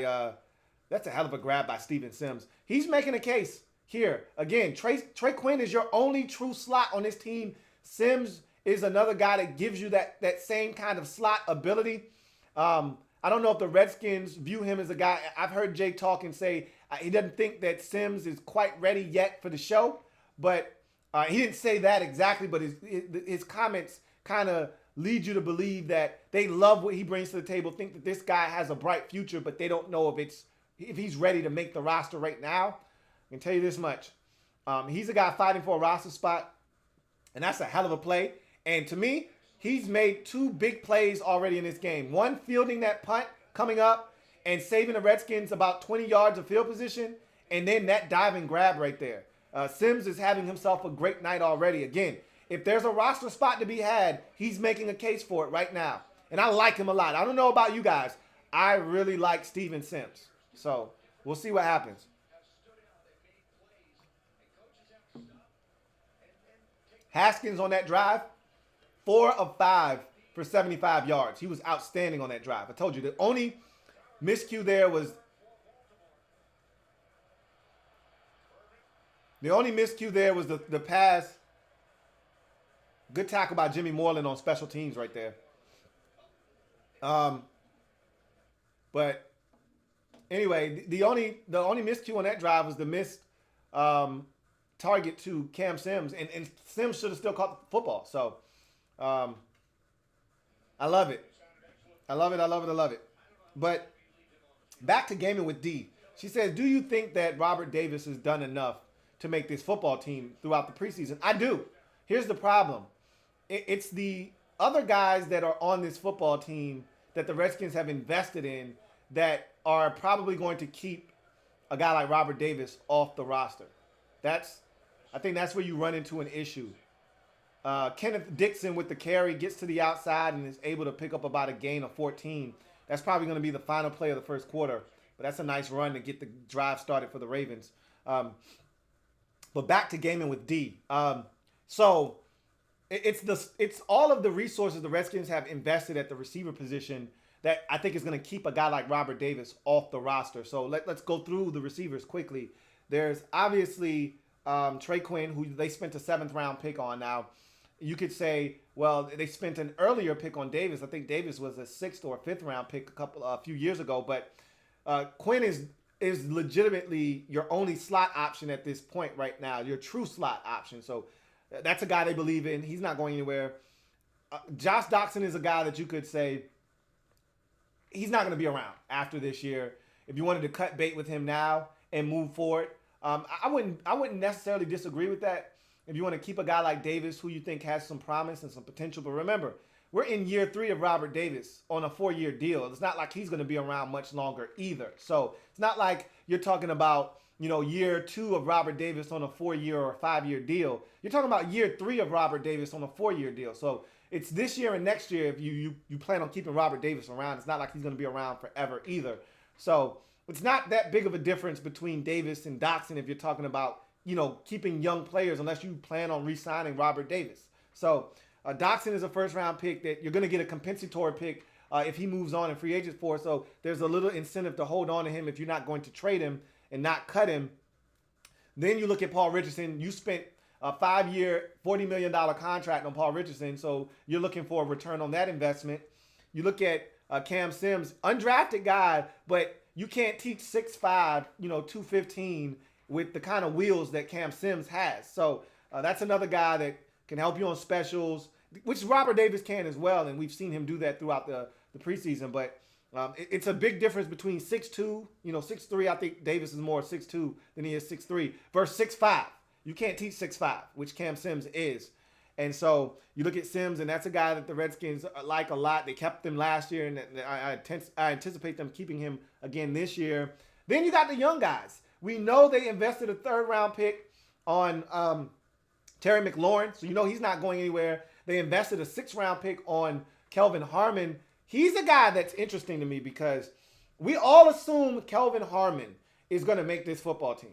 Steven Sims. He's making a case here. Again, Trey Quinn is your only true slot on this team. Sims is another guy that gives you that same kind of slot ability. I don't know if the Redskins view him as a guy. I've heard Jay talk and say he doesn't think that Sims is quite ready yet for the show. But he didn't say that exactly, but his comments kind of lead you to believe that they love what he brings to the table, think that this guy has a bright future, but they don't know if he's ready to make the roster right now. I can tell you this much. He's a guy fighting for a roster spot, and that's a hell of a play. And to me, he's made 2 big plays already in this game. One, fielding that punt coming up and saving the Redskins about 20 yards of field position, and then that diving grab right there. Sims is having himself a great night already. Again, if there's a roster spot to be had, he's making a case for it right now. And I like him a lot. I don't know about you guys. I really like Steven Sims. So we'll see what happens. Haskins on that drive, 4 of 5 for 75 yards. He was outstanding on that drive. I told you the only miscue there was the pass. Good tackle by Jimmy Moreland on special teams right there. But anyway, the only miscue on that drive was the missed target to Cam Sims, and Sims should have still caught the football. So I love it. I love it. But back to Gaming with D. She says, do you think that Robert Davis has done enough to make this football team throughout the preseason? I do. Here's the problem. It's the other guys that are on this football team that the Redskins have invested in that are probably going to keep a guy like Robert Davis off the roster. I think that's where you run into an issue. Kenneth Dixon with the carry gets to the outside and is able to pick up about a gain of 14. That's probably going to be the final play of the first quarter. But that's a nice run to get the drive started for the Ravens. But back to gaming with D. So it's all of the resources the Redskins have invested at the receiver position that I think is going to keep a guy like Robert Davis off the roster. So let's go through the receivers quickly. There's obviously Trey Quinn, who they spent a 7th-round pick on. Now, you could say, well, they spent an earlier pick on Davis. I think Davis was a 6th or 5th-round pick a few years ago. But Quinn is legitimately your only slot option at this point right now, your true slot option. So that's a guy they believe in. He's not going anywhere. Josh Doctson is a guy that you could say he's not going to be around after this year. If you wanted to cut bait with him now and move forward, I wouldn't necessarily disagree with that. If you want to keep a guy like Davis, who you think has some promise and some potential, but remember, we're in year 3 of Robert Davis on a 4-year deal. It's not like he's going to be around much longer either. So it's not like you're talking about, year 2 of Robert Davis on a 4-year or 5-year deal. You're talking about year 3 of Robert Davis on a 4-year deal. So it's this year and next year if you plan on keeping Robert Davis around. It's not like he's going to be around forever either. So it's not that big of a difference between Davis and Doctson if you're talking about, keeping young players unless you plan on re-signing Robert Davis. So Doctson is a 1st-round pick that you're going to get a compensatory pick if he moves on in free agents for. So there's a little incentive to hold on to him if you're not going to trade him and not cut him. Then you look at Paul Richardson. You spent a 5-year, $40 million contract on Paul Richardson, so you're looking for a return on that investment. You look at Cam Sims, undrafted guy, but you can't teach 6'5", 215 with the kind of wheels that Cam Sims has. So that's another guy that can help you on specials, which Robert Davis can as well, and we've seen him do that throughout the preseason. But it's a big difference between 6'2", 6'3". I think Davis is more 6'2" than he is 6'3", versus 6'5". You can't teach 6'5", which Cam Sims is. And so you look at Sims, and that's a guy that the Redskins like a lot. They kept him last year, and I anticipate them keeping him again this year. Then you got the young guys. We know they invested a 3rd-round pick on Terry McLaurin, so he's not going anywhere. They invested a 6th-round pick on Kelvin Harmon. He's a guy that's interesting to me because we all assume Kelvin Harmon is going to make this football team.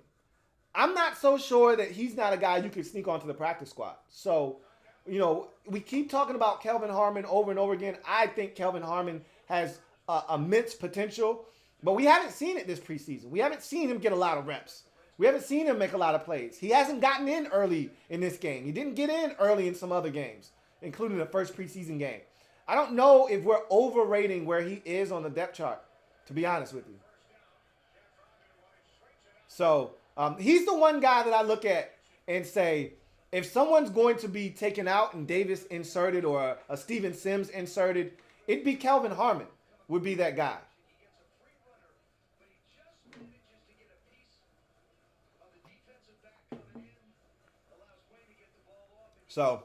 I'm not so sure that he's not a guy you could sneak onto the practice squad. So, we keep talking about Kelvin Harmon over and over again. I think Kelvin Harmon has immense potential, but we haven't seen it this preseason. We haven't seen him get a lot of reps. We haven't seen him make a lot of plays. He hasn't gotten in early in this game. He didn't get in early in some other games, including the first preseason game. I don't know if we're overrating where he is on the depth chart, to be honest with you. So he's the one guy that I look at and say, if someone's going to be taken out and Davis inserted or a Steven Sims inserted, it'd be Kelvin Harmon would be that guy. So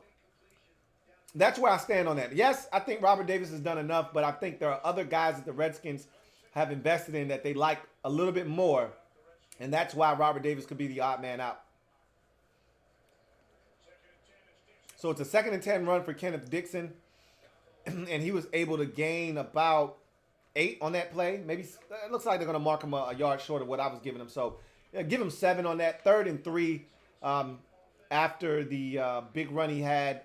that's where I stand on that. Yes, I think Robert Davis has done enough, but I think there are other guys that the Redskins have invested in that they like a little bit more, and that's why Robert Davis could be the odd man out. So it's a 2nd and 10 run for Kenneth Dixon, and he was able to gain about 8 on that play. Maybe it looks like they're going to mark him a yard short of what I was giving him. So give him 7 on that. 3rd and 3 after the big run he had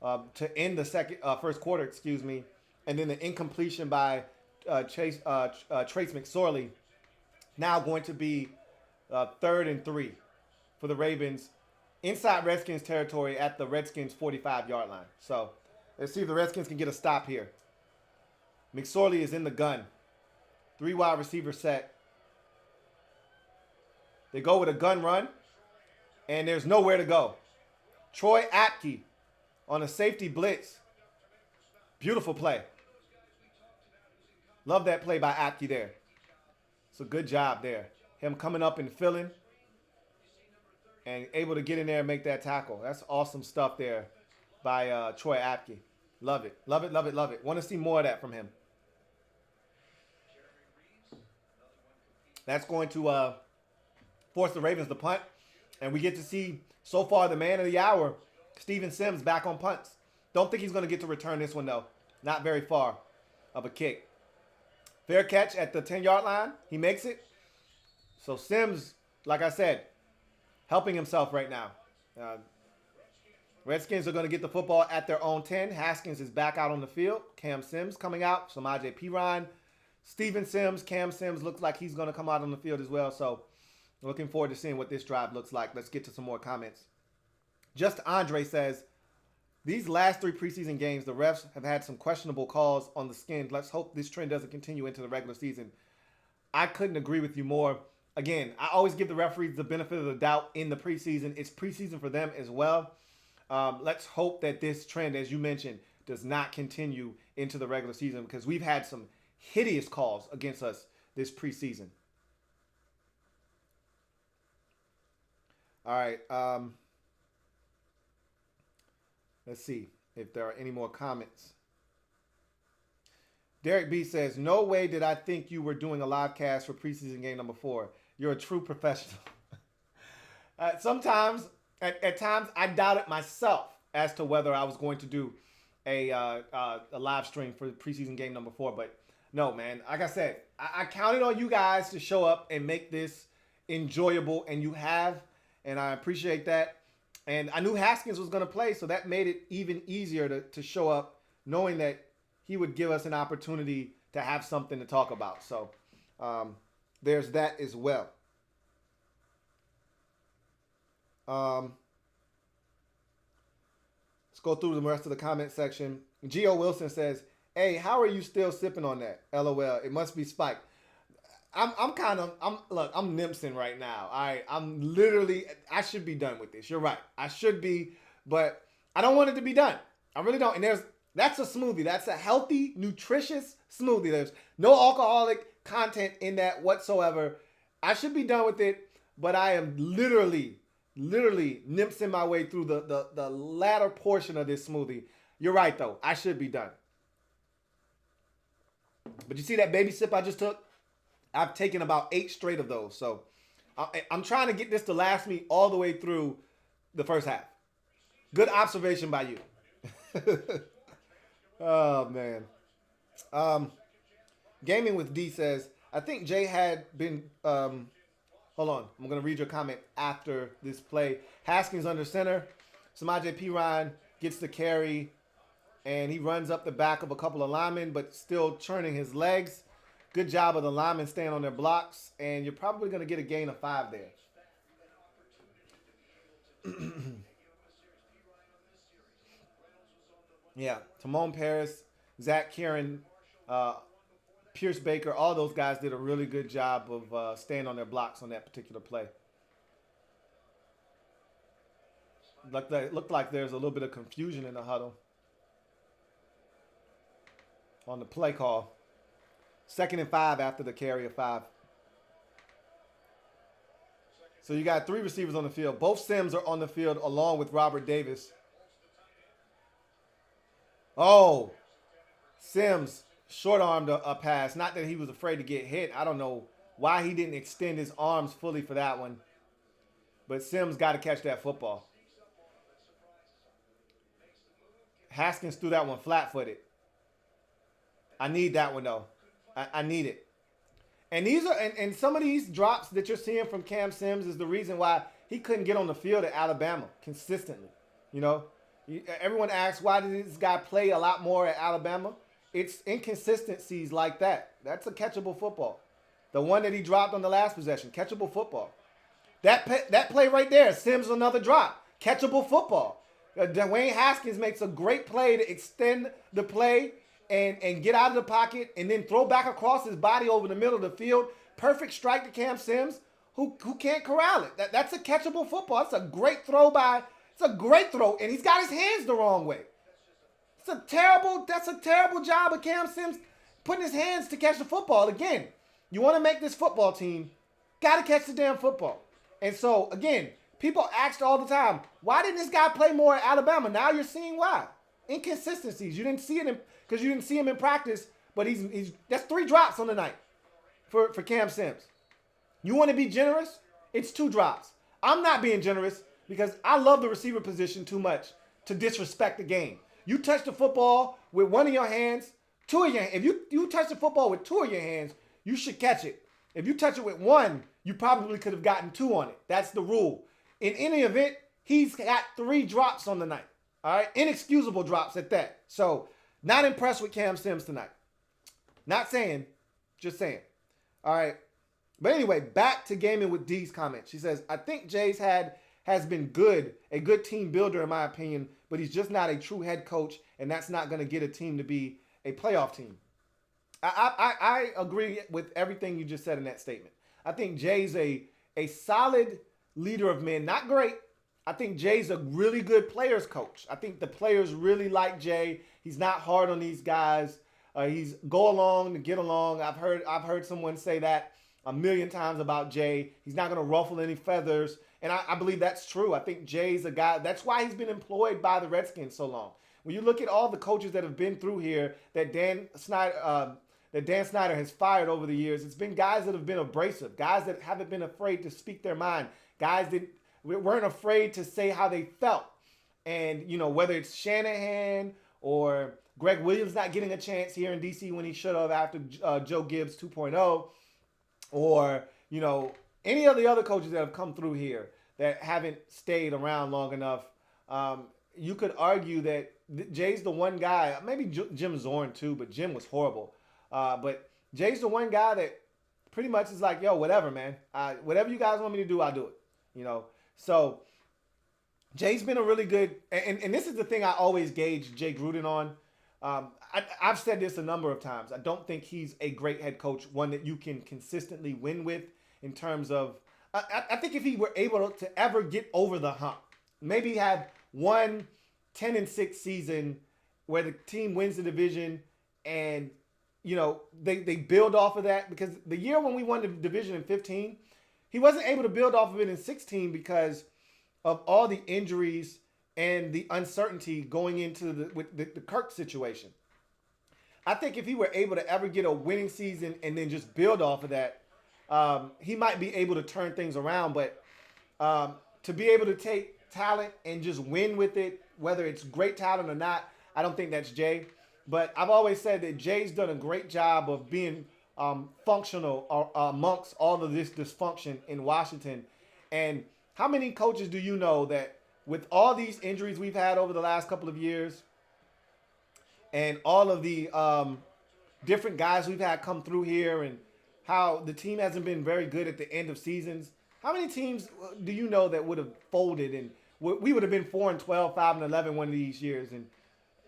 to end the first quarter, and then the incompletion by Trace McSorley. Now going to be 3rd and 3 for the Ravens inside Redskins territory at the Redskins 45-yard line. So let's see if the Redskins can get a stop here. McSorley is in the gun. 3 wide receiver set. They go with a gun run, and there's nowhere to go. Troy Apke on a safety blitz. Beautiful play. Love that play by Apke there. It's a good job there. Him coming up and filling and able to get in there and make that tackle. That's awesome stuff there by Troy Apke. Love it. Love it, love it, love it. Want to see more of that from him. That's going to force the Ravens to punt. And we get to see, so far, the man of the hour Steven Sims back on punts. Don't think he's going to get to return this one, though. Not very far of a kick. Fair catch at the 10-yard line. He makes it. So Sims, like I said, helping himself right now. Redskins are going to get the football at their own 10. Haskins is back out on the field. Cam Sims coming out. Samaje Perine. Steven Sims. Cam Sims looks like he's going to come out on the field as well. So looking forward to seeing what this drive looks like. Let's get to some more comments. Just Andre says, these last 3 preseason games, the refs have had some questionable calls on the Skins. Let's hope this trend doesn't continue into the regular season. I couldn't agree with you more. Again, I always give the referees the benefit of the doubt in the preseason. It's preseason for them as well. Let's hope that this trend, as you mentioned, does not continue into the regular season because we've had some hideous calls against us this preseason. All right. Let's see if there are any more comments. Derek B says, no way did I think you were doing a live cast for preseason game number 4. You're a true professional. Sometimes, at times, I doubted myself as to whether I was going to do a live stream for preseason game number 4. But no, man, like I said, I counted on you guys to show up and make this enjoyable, and you have, and I appreciate that. And I knew Haskins was going to play, so that made it even easier to show up, knowing that he would give us an opportunity to have something to talk about. So there's that as well. Let's go through the rest of the comment section. Gio Wilson says, hey, how are you still sipping on that? LOL, it must be spiked. I'm Nimpson right now. I'm literally, I should be done with this. You're right. I should be, but I don't want it to be done. I really don't. And that's a smoothie. That's a healthy, nutritious smoothie. There's no alcoholic content in that whatsoever. I should be done with it, but I am literally Nimpson my way through the latter portion of this smoothie. You're right, though. I should be done. But you see that baby sip I just took? I've taken about 8 straight of those. So I'm trying to get this to last me all the way through the first half. Good observation by you. Oh, man. Gaming with D says, I think Jay had been... hold on. I'm going to read your comment after this play. Haskins under center. Samaje Perine gets the carry. And he runs up the back of a couple of linemen, but still churning his legs. Good job of the linemen staying on their blocks. And you're probably going to get a gain of 5 there. Yeah, Timon Paris, Zach Kieran, Pierce Baker, all those guys did a really good job of staying on their blocks on that particular play. Looked like there's a little bit of confusion in the huddle on the play call. 2nd and 5 after the carry of 5. So you got 3 receivers on the field. Both Sims are on the field along with Robert Davis. Oh, Sims short-armed a pass. Not that he was afraid to get hit. I don't know why he didn't extend his arms fully for that one. But Sims got to catch that football. Haskins threw that one flat-footed. I need that one, though. I need it. And these are and some of these drops that you're seeing from Cam Sims is the reason why he couldn't get on the field at Alabama consistently. You know, everyone asks, why did this guy play a lot more at Alabama? It's inconsistencies like that. That's a catchable football. The one that he dropped on the last possession, catchable football. That play right there, Sims another drop, catchable football. Dwayne Haskins makes a great play to extend the play and get out of the pocket and then throw back across his body over the middle of the field. Perfect strike to Cam Sims, who can't corral it. That's a catchable football. That's a great throw it's a great throw, and he's got his hands the wrong way. That's a terrible job of Cam Sims putting his hands to catch the football. Again, you want to make this football team, got to catch the damn football. And so, again, people asked all the time, why didn't this guy play more at Alabama? Now you're seeing why. Inconsistencies. You didn't see it because you didn't see him in practice, but that's 3 drops on the night for Cam Sims. You want to be generous? It's 2 drops. I'm not being generous because I love the receiver position too much to disrespect the game. You touch the football with one of your hands, two of your hands. If you touch the football with two of your hands, you should catch it. If you touch it with one, you probably could have gotten two on it. That's the rule. In any event, he's got 3 drops on the night. All right, inexcusable drops at that. So, not impressed with Cam Sims tonight. Not saying, just saying. All right. But anyway, back to Gaming with D's comment. She says, I think Jay's has been good, a good team builder in my opinion, but he's just not a true head coach, and that's not going to get a team to be a playoff team. I agree with everything you just said in that statement. I think Jay's a solid leader of men. Not great. I think Jay's a really good players coach. I think the players really like Jay. He's not hard on these guys. He's go along to get along. I've heard someone say that a million times about Jay. He's not going to ruffle any feathers. And I believe that's true. I think Jay's a guy. That's why he's been employed by the Redskins so long. When you look at all the coaches that have been through here that Dan Snyder has fired over the years, it's been guys that have been abrasive, guys that haven't been afraid to speak their mind, guys that weren't afraid to say how they felt. And, you know, whether it's Shanahan or Greg Williams not getting a chance here in D.C. when he should have after Joe Gibbs 2.0, or, you know, any of the other coaches that have come through here that haven't stayed around long enough, you could argue that Jay's the one guy, maybe Jim Zorn too, but Jim was horrible. But Jay's the one guy that pretty much is like, yo, whatever, man. Whatever you guys want me to do, I'll do it. You know, so Jay's been a really good, and this is the thing I always gauge Jay Gruden on. I've said this a number of times. I don't think he's a great head coach, one that you can consistently win with in terms of, I think if he were able to ever get over the hump, maybe have one 10-6 season where the team wins the division and, you know, they build off of that, because the year when we won the division in 15, he wasn't able to build off of it in 16 because of all the injuries and the uncertainty going into the Kirk situation. I think if he were able to ever get a winning season and then just build off of that, he might be able to turn things around. But to be able to take talent and just win with it, whether it's great talent or not, I don't think that's Jay. But I've always said that Jay's done a great job of being functional amongst all of this dysfunction in Washington. And how many coaches do you know that with all these injuries we've had over the last couple of years and all of the different guys we've had come through here and how the team hasn't been very good at the end of seasons, how many teams do you know that would have folded and we would have been 4-12, 5-11 one of these years? And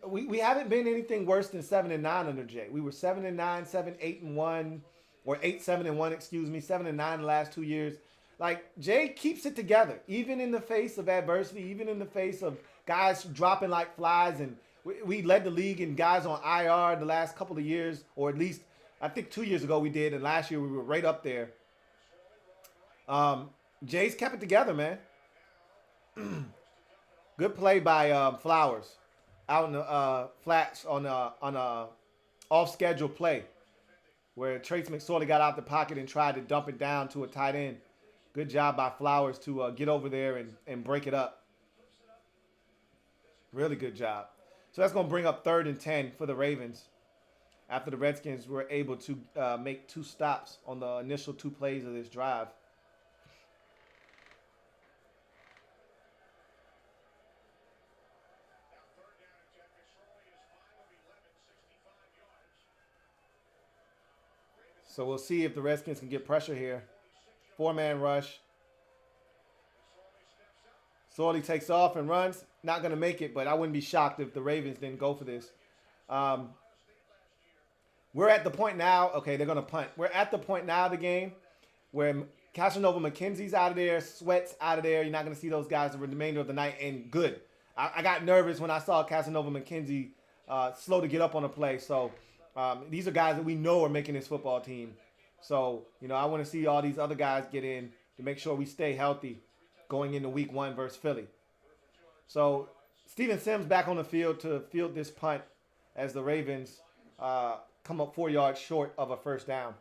we haven't been anything worse than 7-9 under Jay. We were 7-9, 7-8-1, or 8-7-1, excuse me, 7-9 the last 2 years. Like, Jay keeps it together, even in the face of adversity, even in the face of guys dropping like flies. And we led the league in guys on IR the last couple of years, or at least I think 2 years ago we did, and last year we were right up there. Jay's kept it together, man. Good play by Flowers out in the flats on a off-schedule play where Trace McSorley got out the pocket and tried to dump it down to a tight end. Good job by Flowers to get over there and break it up. Really good job. So that's going to bring up 3rd and 10 for the Ravens after the Redskins were able to make 2 stops on the initial 2 plays of this drive. So we'll see if the Redskins can get pressure here. 4-man rush. Sorley takes off and runs. Not going to make it, but I wouldn't be shocked if the Ravens didn't go for this. We're at the point now. Okay, they're going to punt. We're at the point now of the game where Casanova McKenzie's out of there, Sweat's out of there. You're not going to see those guys the remainder of the night, and good. I got nervous when I saw Casanova McKenzie slow to get up on a play. So these are guys that we know are making this football team. So, you know, I want to see all these other guys get in to make sure we stay healthy going into week 1 versus Philly. So Steven Sims back on the field to field this punt as the Ravens come up 4 yards short of a first down.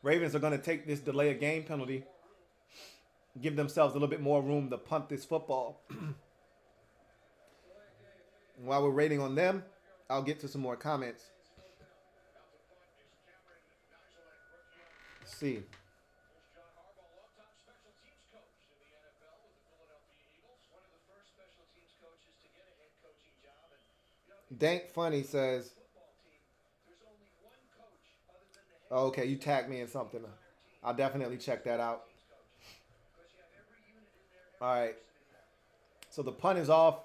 Ravens are going to take this delay of game penalty. give themselves a little bit more room to punt this football. While we're waiting on them, I'll get to some more comments. Let's see. John Harbaugh, longtime special teams coach in the NFL with the Philadelphia Eagles, one of the first special teams coaches to get a head coaching job. And Dank Funny says, football team, there's only one coach other than the head oh, okay, you tagged me in something. I'll definitely check that out. because you have every unit in there. All right. So the punt is off.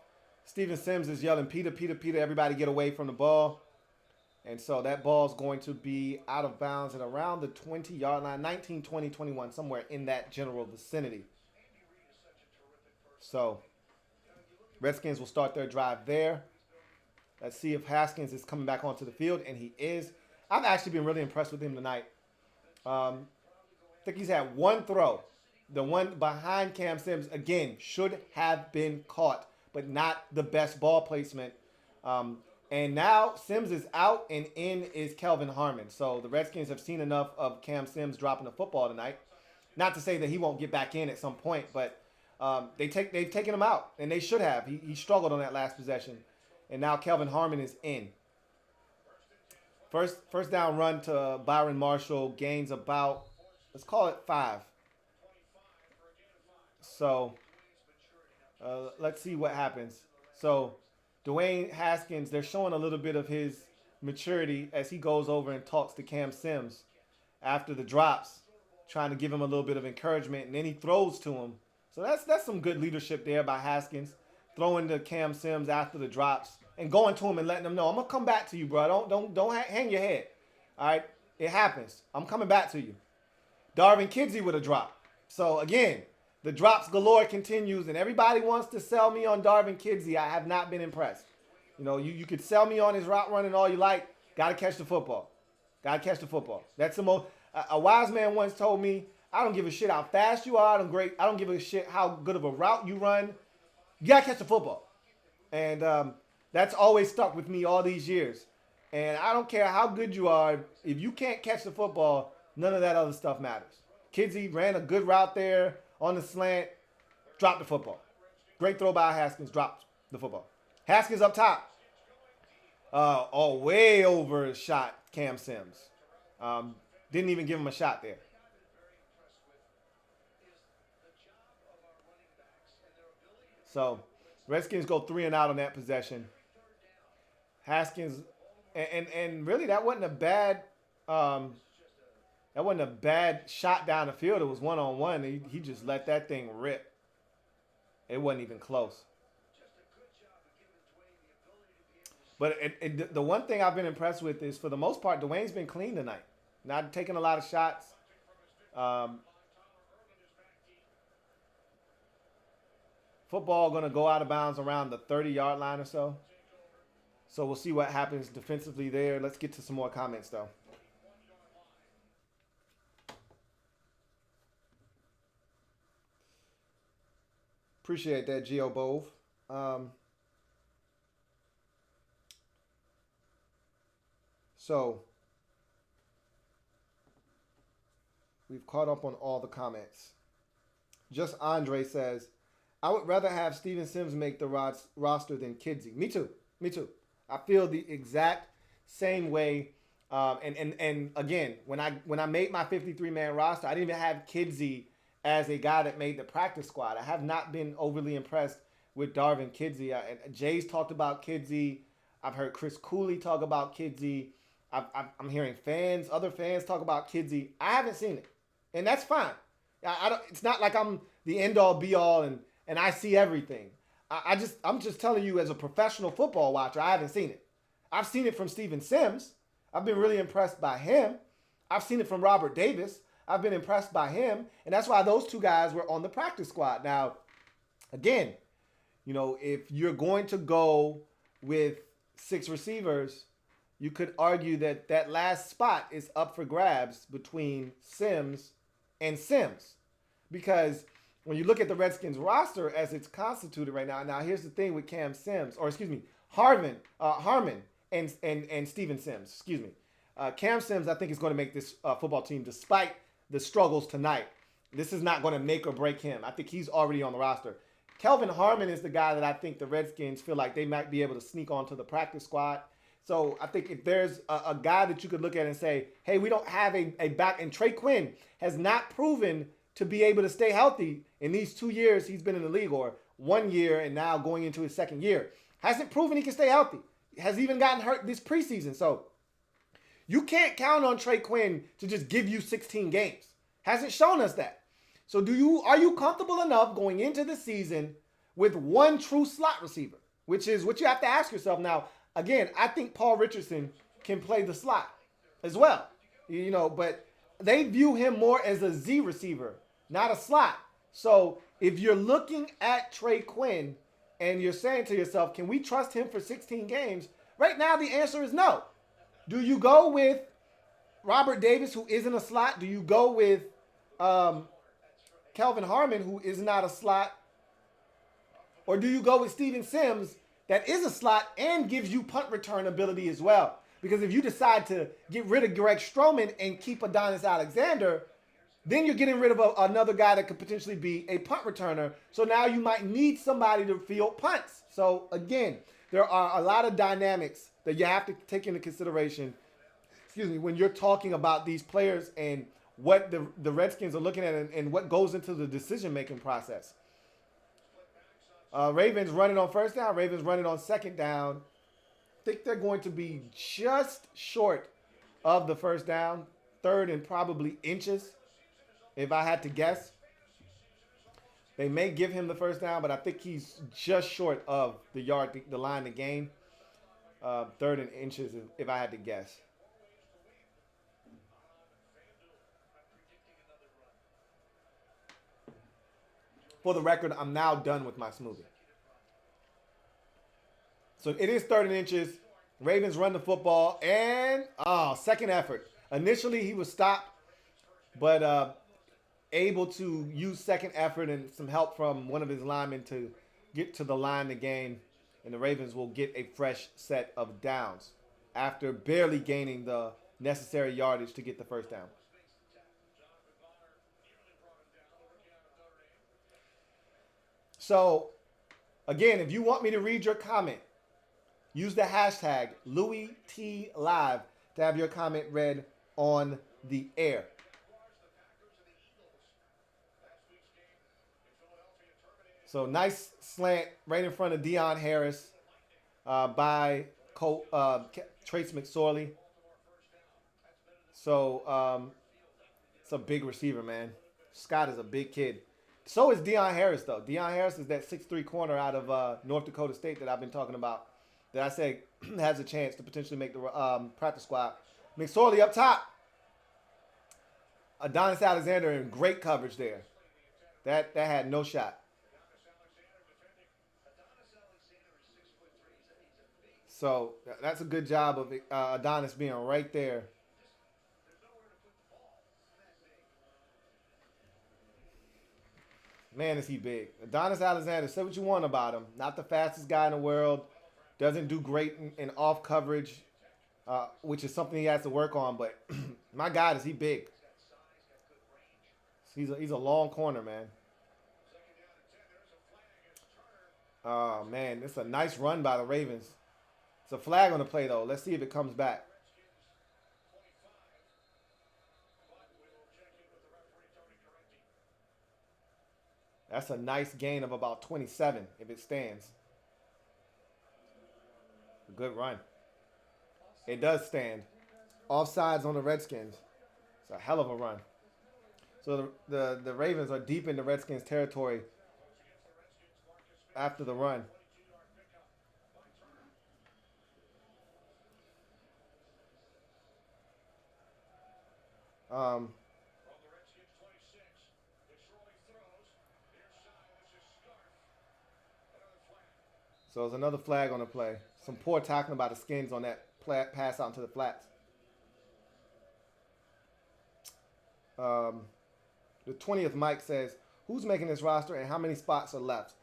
Steven Sims is yelling, Peter, Peter, Peter, everybody get away from the ball. And so that ball's going to be out of bounds at around the 20-yard line, 19, 20, 21, somewhere in that general vicinity. So Redskins will start their drive there. Let's see if Haskins is coming back onto the field, and he is. I've actually been really impressed with him tonight. I think he's had one throw. The one behind Cam Sims, again, should have been caught, but not the best ball placement. And now Sims is out, and in is Kelvin Harmon. So the Redskins have seen enough of Cam Sims dropping the football tonight. Not to say that he won't get back in at some point, but they've taken him out, and they should have. He struggled on that last possession, and now Kelvin Harmon is in. First down run to Byron Marshall, gains about, let's call it 5. So let's see what happens. So Dwayne Haskins, they're showing a little bit of his maturity as he goes over and talks to Cam Sims after the drops, trying to give him a little bit of encouragement, and then he throws to him. So that's some good leadership there by Haskins, throwing to Cam Sims after the drops and going to him and letting him know, I'm gonna come back to you, bro. Don't hang your head. All right, it happens. I'm coming back to you. Darvin Kidsey with a drop. So again, the drops galore continues, and everybody wants to sell me on Darvin Kidsey. I have not been impressed. You know, you could sell me on his route running all you like. Got to catch the football. Got to catch the football. That's the most. A wise man once told me, I don't give a shit how fast you are. I don't give a shit how good of a route you run. You got to catch the football. And that's always stuck with me all these years. And I don't care how good you are. If you can't catch the football, none of that other stuff matters. Kidsey ran a good route there on the slant, dropped the football. Great throw by Haskins, dropped the football. Haskins up top. Way overshot Cam Sims. Didn't even give him a shot there. So Redskins go 3 and out on that possession. Haskins, and really that wasn't a bad shot down the field. It was one-on-one. He just let that thing rip. It wasn't even close. But the one thing I've been impressed with is, for the most part, Dwayne's been clean tonight. Not taking a lot of shots. Football going to go out of bounds around the 30-yard line or so. So we'll see what happens defensively there. Let's get to some more comments, though. Appreciate that, Geo Bove. So we've caught up on all the comments. Just Andre says, I would rather have Steven Sims make the roster than Kidsey. Me too. I feel the exact same way. And again, when I made my 53-man roster, I didn't even have Kidsey as a guy that made the practice squad. I have not been overly impressed with Darvin Kidsey. Jay's talked about Kidsey. I've heard Chris Cooley talk about Kidsey. I'm hearing other fans talk about Kidsey. I haven't seen it, and that's fine. I don't. It's not like I'm the end-all, be-all, and I see everything. I'm just telling you, as a professional football watcher, I haven't seen it. I've seen it from Steven Sims. I've been really impressed by him. I've seen it from Robert Davis. I've been impressed by him, and that's why those two guys were on the practice squad. Now, again, you know, if you're going to go with 6 receivers, you could argue that that last spot is up for grabs between Sims and Sims. Because when you look at the Redskins roster as it's constituted right now, here's the thing with Harmon and Steven Sims. Cam Sims, I think, is going to make this football team despite the struggles tonight. this is not going to make or break him. I think he's already on the roster. Kelvin Harmon is the guy that I think the Redskins feel like they might be able to sneak onto the practice squad. So I think if there's a guy that you could look at and say, hey, we don't have a back, and Trey Quinn has not proven to be able to stay healthy in these 2 years he's been in the league, or 1 year and now going into his second year. Hasn't proven he can stay healthy. Has even gotten hurt this preseason. So you can't count on Trey Quinn to just give you 16 games. Hasn't shown us that. So are you comfortable enough going into the season with one true slot receiver? Which is what you have to ask yourself. Now, again, I think Paul Richardson can play the slot as well. But they view him more as a Z receiver, not a slot. So if you're looking at Trey Quinn and you're saying to yourself, can we trust him for 16 games? Right now, the answer is no. Do you go with Robert Davis, who isn't a slot? Do you go with Kelvin Harmon, who is not a slot? Or do you go with Steven Sims, that is a slot and gives you punt return ability as well? Because if you decide to get rid of Greg Stroman and keep Adonis Alexander, then you're getting rid of another guy that could potentially be a punt returner. So now you might need somebody to field punts. So again, there are a lot of dynamics that you have to take into consideration, when you're talking about these players and what the Redskins are looking at and what goes into the decision-making process. Ravens running on first down. Ravens running on second down. I think they're going to be just short of the first down. Third and probably inches, if I had to guess. They may give him the first down, but I think he's just short of the line to gain. Third and inches, if I had to guess. For the record, I'm now done with my smoothie. So it is third and inches. Ravens run the football. And, second effort. Initially, he was stopped, but able to use second effort and some help from one of his linemen to get to the line to gain. And the Ravens will get a fresh set of downs after barely gaining the necessary yardage to get the first down. So, again, if you want me to read your comment, use the hashtag LouieTLive to have your comment read on the air. So, nice slant right in front of Deion Harris by Trace McSorley. So, it's a big receiver, man. Scott is a big kid. So is Deion Harris, though. Deion Harris is that 6'3" corner out of North Dakota State that I've been talking about, that I say has a chance to potentially make the practice squad. McSorley up top. Adonis Alexander in great coverage there. That had no shot. So that's a good job of Adonis being right there. Man, is he big. Adonis Alexander, say what you want about him. Not the fastest guy in the world. Doesn't do great in off coverage, which is something he has to work on. But my God, is he big. He's a long corner, man. Oh, man, it's a nice run by the Ravens. It's a flag on the play, though. Let's see if it comes back. That's a nice gain of about 27 if it stands. A good run. It does stand. Offsides on the Redskins. It's a hell of a run. So the Ravens are deep in the Redskins territory after the run. So there's another flag on the play. Some poor tackling by the Skins on that pass out into the flats. The 20th Mike says, who's making this roster and how many spots are left?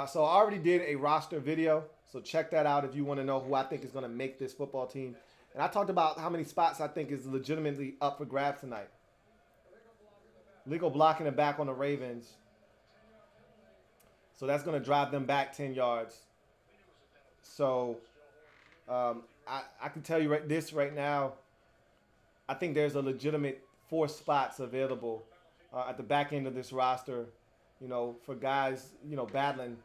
So I already did a roster video. So check that out if you want to know who I think is going to make this football team. And I talked about how many spots I think is legitimately up for grabs tonight. Legal blocking it back on the Ravens. So that's going to drive them back 10 yards. So I can tell you this right now. I think there's a legitimate 4 spots available at the back end of this roster, for guys, battling.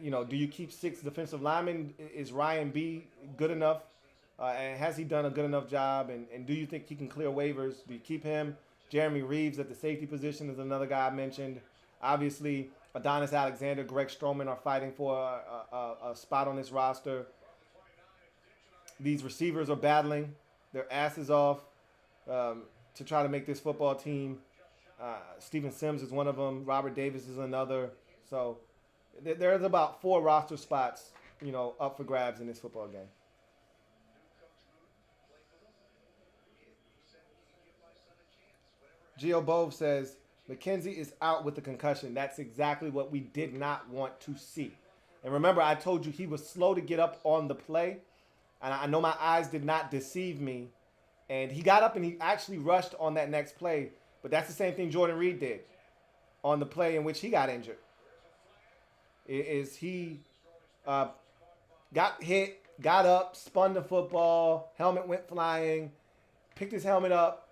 Do you keep 6 defensive linemen? Is Ryan B good enough? And has he done a good enough job? And do you think he can clear waivers? Do you keep him? Jeremy Reeves at the safety position is another guy I mentioned. Obviously, Adonis Alexander, Greg Stroman are fighting for a spot on this roster. These receivers are battling their asses off to try to make this football team. Steven Sims is one of them. Robert Davis is another. So there's about 4 roster spots, up for grabs in this football game. Gio Bove says, McKenzie is out with the concussion. That's exactly what we did not want to see. And remember, I told you he was slow to get up on the play. And I know my eyes did not deceive me. And he got up and he actually rushed on that next play. But that's the same thing Jordan Reed did on the play in which he got injured. He got hit, got up, spun the football, helmet went flying, picked his helmet up,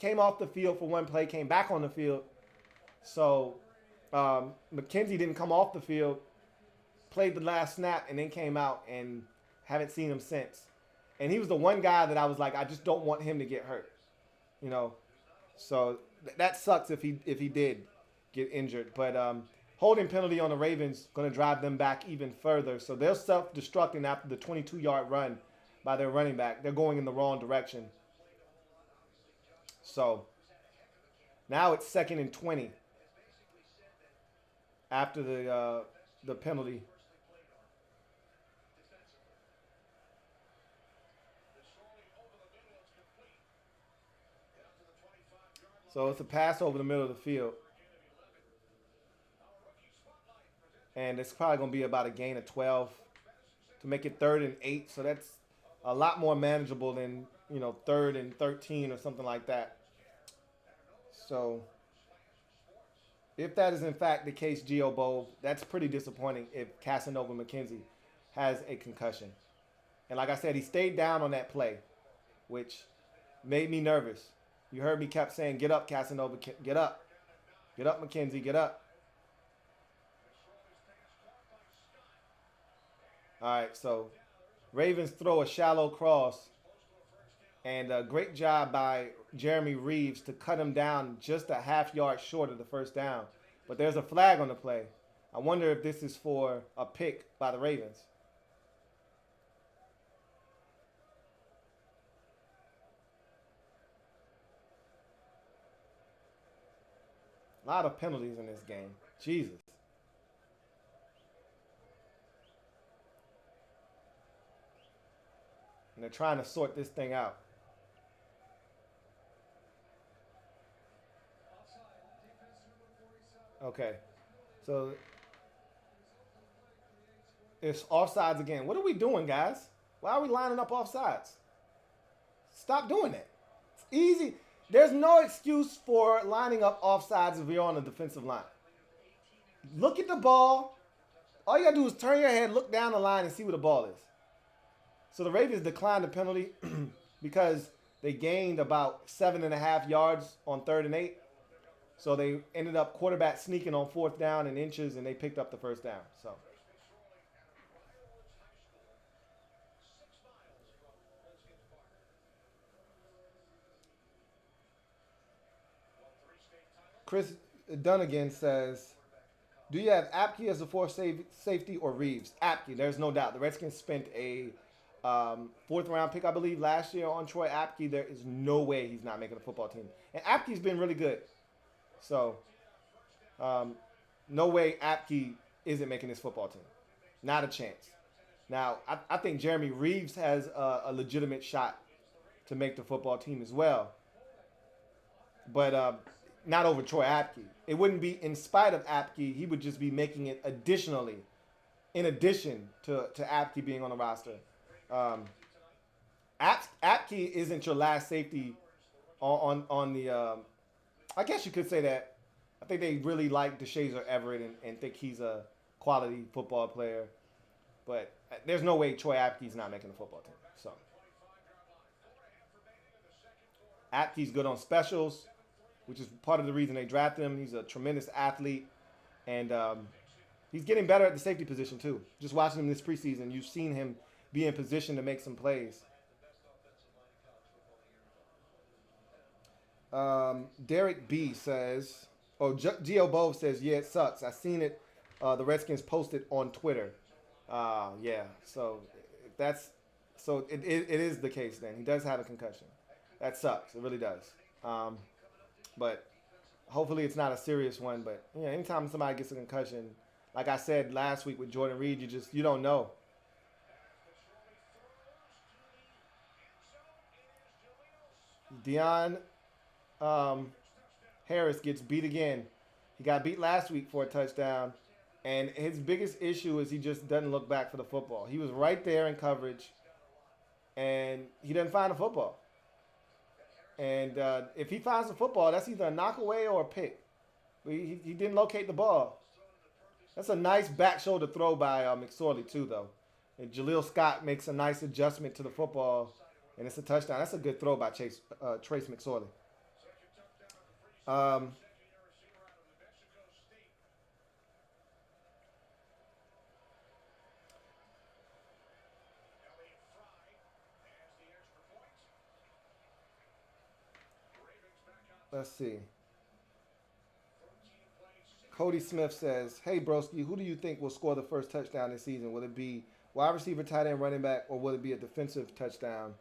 came off the field for one play, came back on the field. So McKenzie didn't come off the field, played the last snap, and then came out, and haven't seen him since. And he was the one guy that I was like, I just don't want him to get hurt. So that sucks if he did get injured. But holding penalty on the Ravens going to drive them back even further. So they're self-destructing after the 22-yard run by their running back. They're going in the wrong direction. So now it's 2nd and 20 after the penalty. So it's a pass over the middle of the field. And it's probably going to be about a gain of 12 to make it 3rd and 8. So that's a lot more manageable than, 3rd and 13 or something like that. So if that is in fact the case, Gio Bove, that's pretty disappointing if Casanova McKenzie has a concussion. And like I said, he stayed down on that play, which made me nervous. You heard me kept saying, get up, Casanova, get up. Get up, McKenzie, get up. All right, so Ravens throw a shallow cross. And a great job by Jeremy Reeves to cut him down just a half yard short of the first down. But there's a flag on the play. I wonder if this is for a pick by the Ravens. A lot of penalties in this game. Jesus. And they're trying to sort this thing out. Okay. So it's offsides again. What are we doing, guys? Why are we lining up offsides? Stop doing that. It's easy. There's no excuse for lining up offsides if you're on the defensive line. Look at the ball. All you got to do is turn your head, look down the line, and see where the ball is. So the Ravens declined the penalty because they gained about 7.5 yards on 3rd and 8. So they ended up quarterback sneaking on 4th down in inches, and they picked up the first down. So Chris Dunnigan says, do you have Apke as the 4th safety or Reeves? Apke, there's no doubt. The Redskins spent a 4th round pick, I believe, last year on Troy Apke. There is no way he's not making a football team. And Apke's been really good. So, no way Apke isn't making this football team. Not a chance. Now, I think Jeremy Reeves has a legitimate shot to make the football team as well. But not over Troy Apke. It wouldn't be in spite of Apke. He would just be making it additionally, in addition to Apke being on the roster. Apke isn't your last safety on the I guess you could say that. I think they really like DeShazer Everett and think he's a quality football player. But there's no way Troy Apke's not making the football team. So Apke's good on specials, which is part of the reason they drafted him. He's a tremendous athlete, and he's getting better at the safety position too. Just watching him this preseason, you've seen him be in position to make some plays. Derek B says, Gio Bove says, yeah, it sucks. I seen it. The Redskins posted on Twitter. Yeah. So it is the case. Then he does have a concussion. That sucks. It really does. But hopefully it's not a serious one. But anytime somebody gets a concussion, like I said last week with Jordan Reed, you don't know. Deion Harris gets beat again. He got beat last week for a touchdown, and his biggest issue is he just doesn't look back for the football. He was right there in coverage, and he doesn't find the football. And if he finds the football, that's either a knockaway or a pick. He didn't locate the ball. That's a nice back shoulder throw by McSorley too, though. And Jaleel Scott makes a nice adjustment to the football, and it's a touchdown. That's a good throw by Trace McSorley. Let's see. Cody Smith says, hey, broski, who do you think will score the first touchdown this season? Will it be wide receiver, tight end, running back, or will it be a defensive touchdown?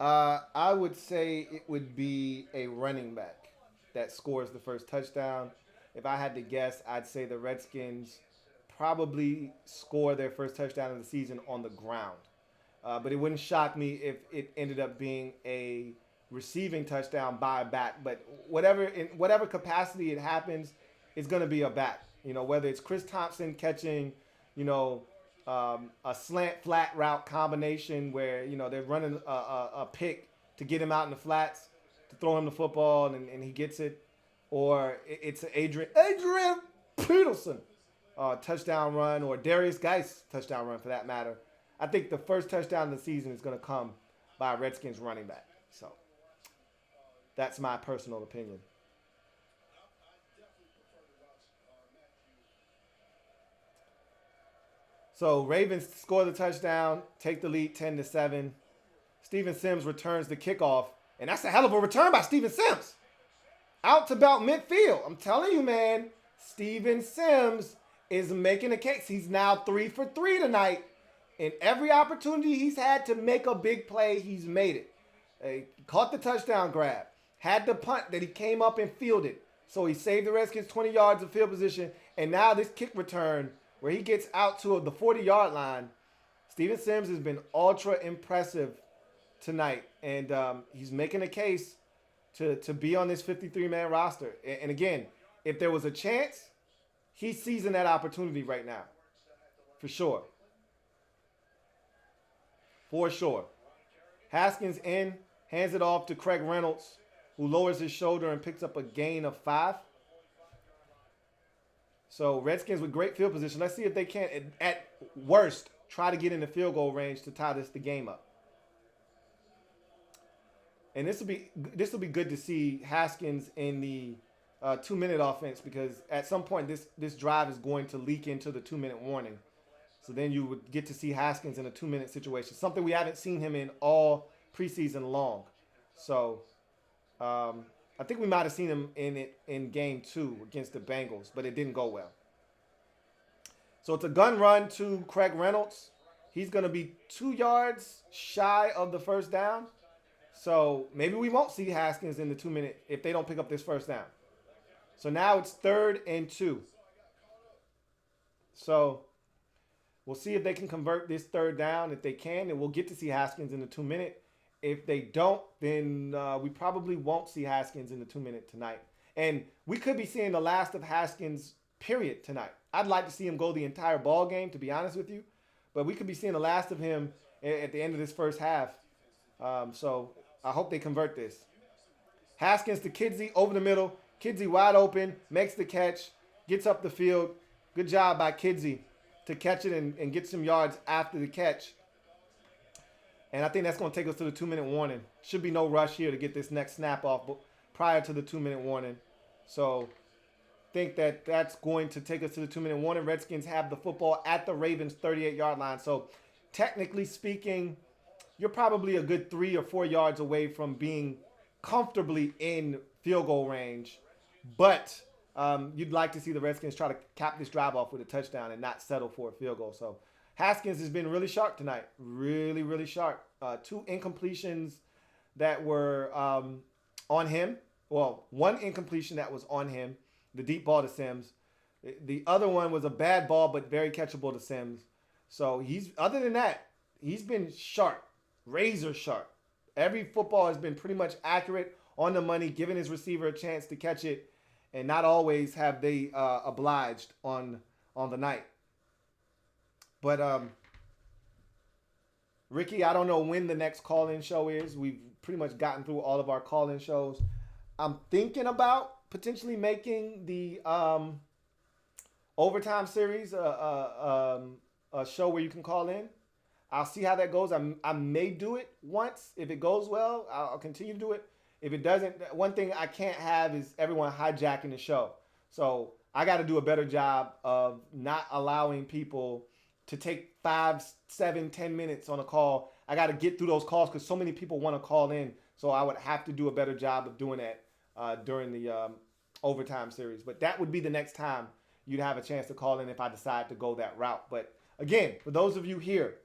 I would say it would be a running back that scores the first touchdown. If I had to guess, I'd say the Redskins probably score their first touchdown of the season on the ground. But it wouldn't shock me if it ended up being a receiving touchdown by a back. But in whatever capacity it happens, it's going to be a back. Whether it's Chris Thompson catching, a slant flat route combination where they're running a pick to get him out in the flats to throw him the football and he gets it, or it's an Adrian Peterson touchdown run, or Darius Geis touchdown run for that matter. I think the first touchdown of the season is going to come by a Redskins running back. So that's my personal opinion. So Ravens score the touchdown, take the lead 10-7. Steven Sims returns the kickoff, and that's a hell of a return by Steven Sims. Out to about midfield. I'm telling you, man, Steven Sims is making a case. He's now 3 for 3 tonight. In every opportunity he's had to make a big play, he's made it. He caught the touchdown grab, had the punt that he came up and fielded. So he saved the Redskins 20 yards of field position, and now this kick return where he gets out to the 40-yard line. Steven Sims has been ultra impressive tonight, and he's making a case to be on this 53-man roster. And again, if there was a chance, he's seizing that opportunity right now, for sure. For sure. Haskins in, hands it off to Craig Reynolds, who lowers his shoulder and picks up a gain of 5. So Redskins with great field position. Let's see if they can, at worst, try to get in the field goal range to tie the game up. And this will be good to see Haskins in the 2-minute offense, because at some point this drive is going to leak into the 2-minute warning. So then you would get to see Haskins in a 2-minute situation, something we haven't seen him in all preseason long. So I think we might have seen him in game 2 against the Bengals, but it didn't go well. So it's a gun run to Craig Reynolds. He's going to be 2 yards shy of the first down. So maybe we won't see Haskins in the 2-minute if they don't pick up this first down. So now it's 3rd and 2. So we'll see if they can convert this 3rd down. If they can, then we'll get to see Haskins in the 2-minute. If they don't, then we probably won't see Haskins in the 2-minute tonight. And we could be seeing the last of Haskins, period, tonight. I'd like to see him go the entire ball game, to be honest with you. But we could be seeing the last of him at the end of this first half. So I hope they convert this. Haskins to Kidsey over the middle. Kidsey wide open, makes the catch, gets up the field. Good job by Kidsey to catch it and get some yards after the catch. And I think that's going to take us to the 2-minute warning. Should be no rush here to get this next snap off prior to the 2-minute warning. So think that that's going to take us to the 2-minute warning. Redskins have the football at the Ravens 38-yard line. So technically speaking, you're probably a good 3 or 4 yards away from being comfortably in field goal range. But you'd like to see the Redskins try to cap this drive off with a touchdown and not settle for a field goal. So Haskins has been really sharp tonight. Really, really sharp. 2 incompletions that were on him. Well, 1 incompletion that was on him. The deep ball to Sims. The other one was a bad ball, but very catchable to Sims. So other than that, he's been sharp. Razor sharp. Every football has been pretty much accurate, on the money, giving his receiver a chance to catch it. And not always have they obliged on the night. But Ricky, I don't know when the next call-in show is. We've pretty much gotten through all of our call-in shows. I'm thinking about potentially making the overtime series a show where you can call in. I'll see how that goes. I may do it once. If it goes well, I'll continue to do it. If it doesn't, one thing I can't have is everyone hijacking the show. So I got to do a better job of not allowing people to take 5, 7, 10 minutes on a call. I got to get through those calls because so many people want to call in. So I would have to do a better job of doing that during the overtime series. But that would be the next time you'd have a chance to call in if I decide to go that route. But again, for those of you here,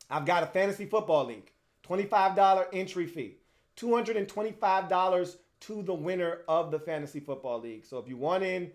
I've got a fantasy football league, $25 entry fee, $225 to the winner of the fantasy football league. So if you want in,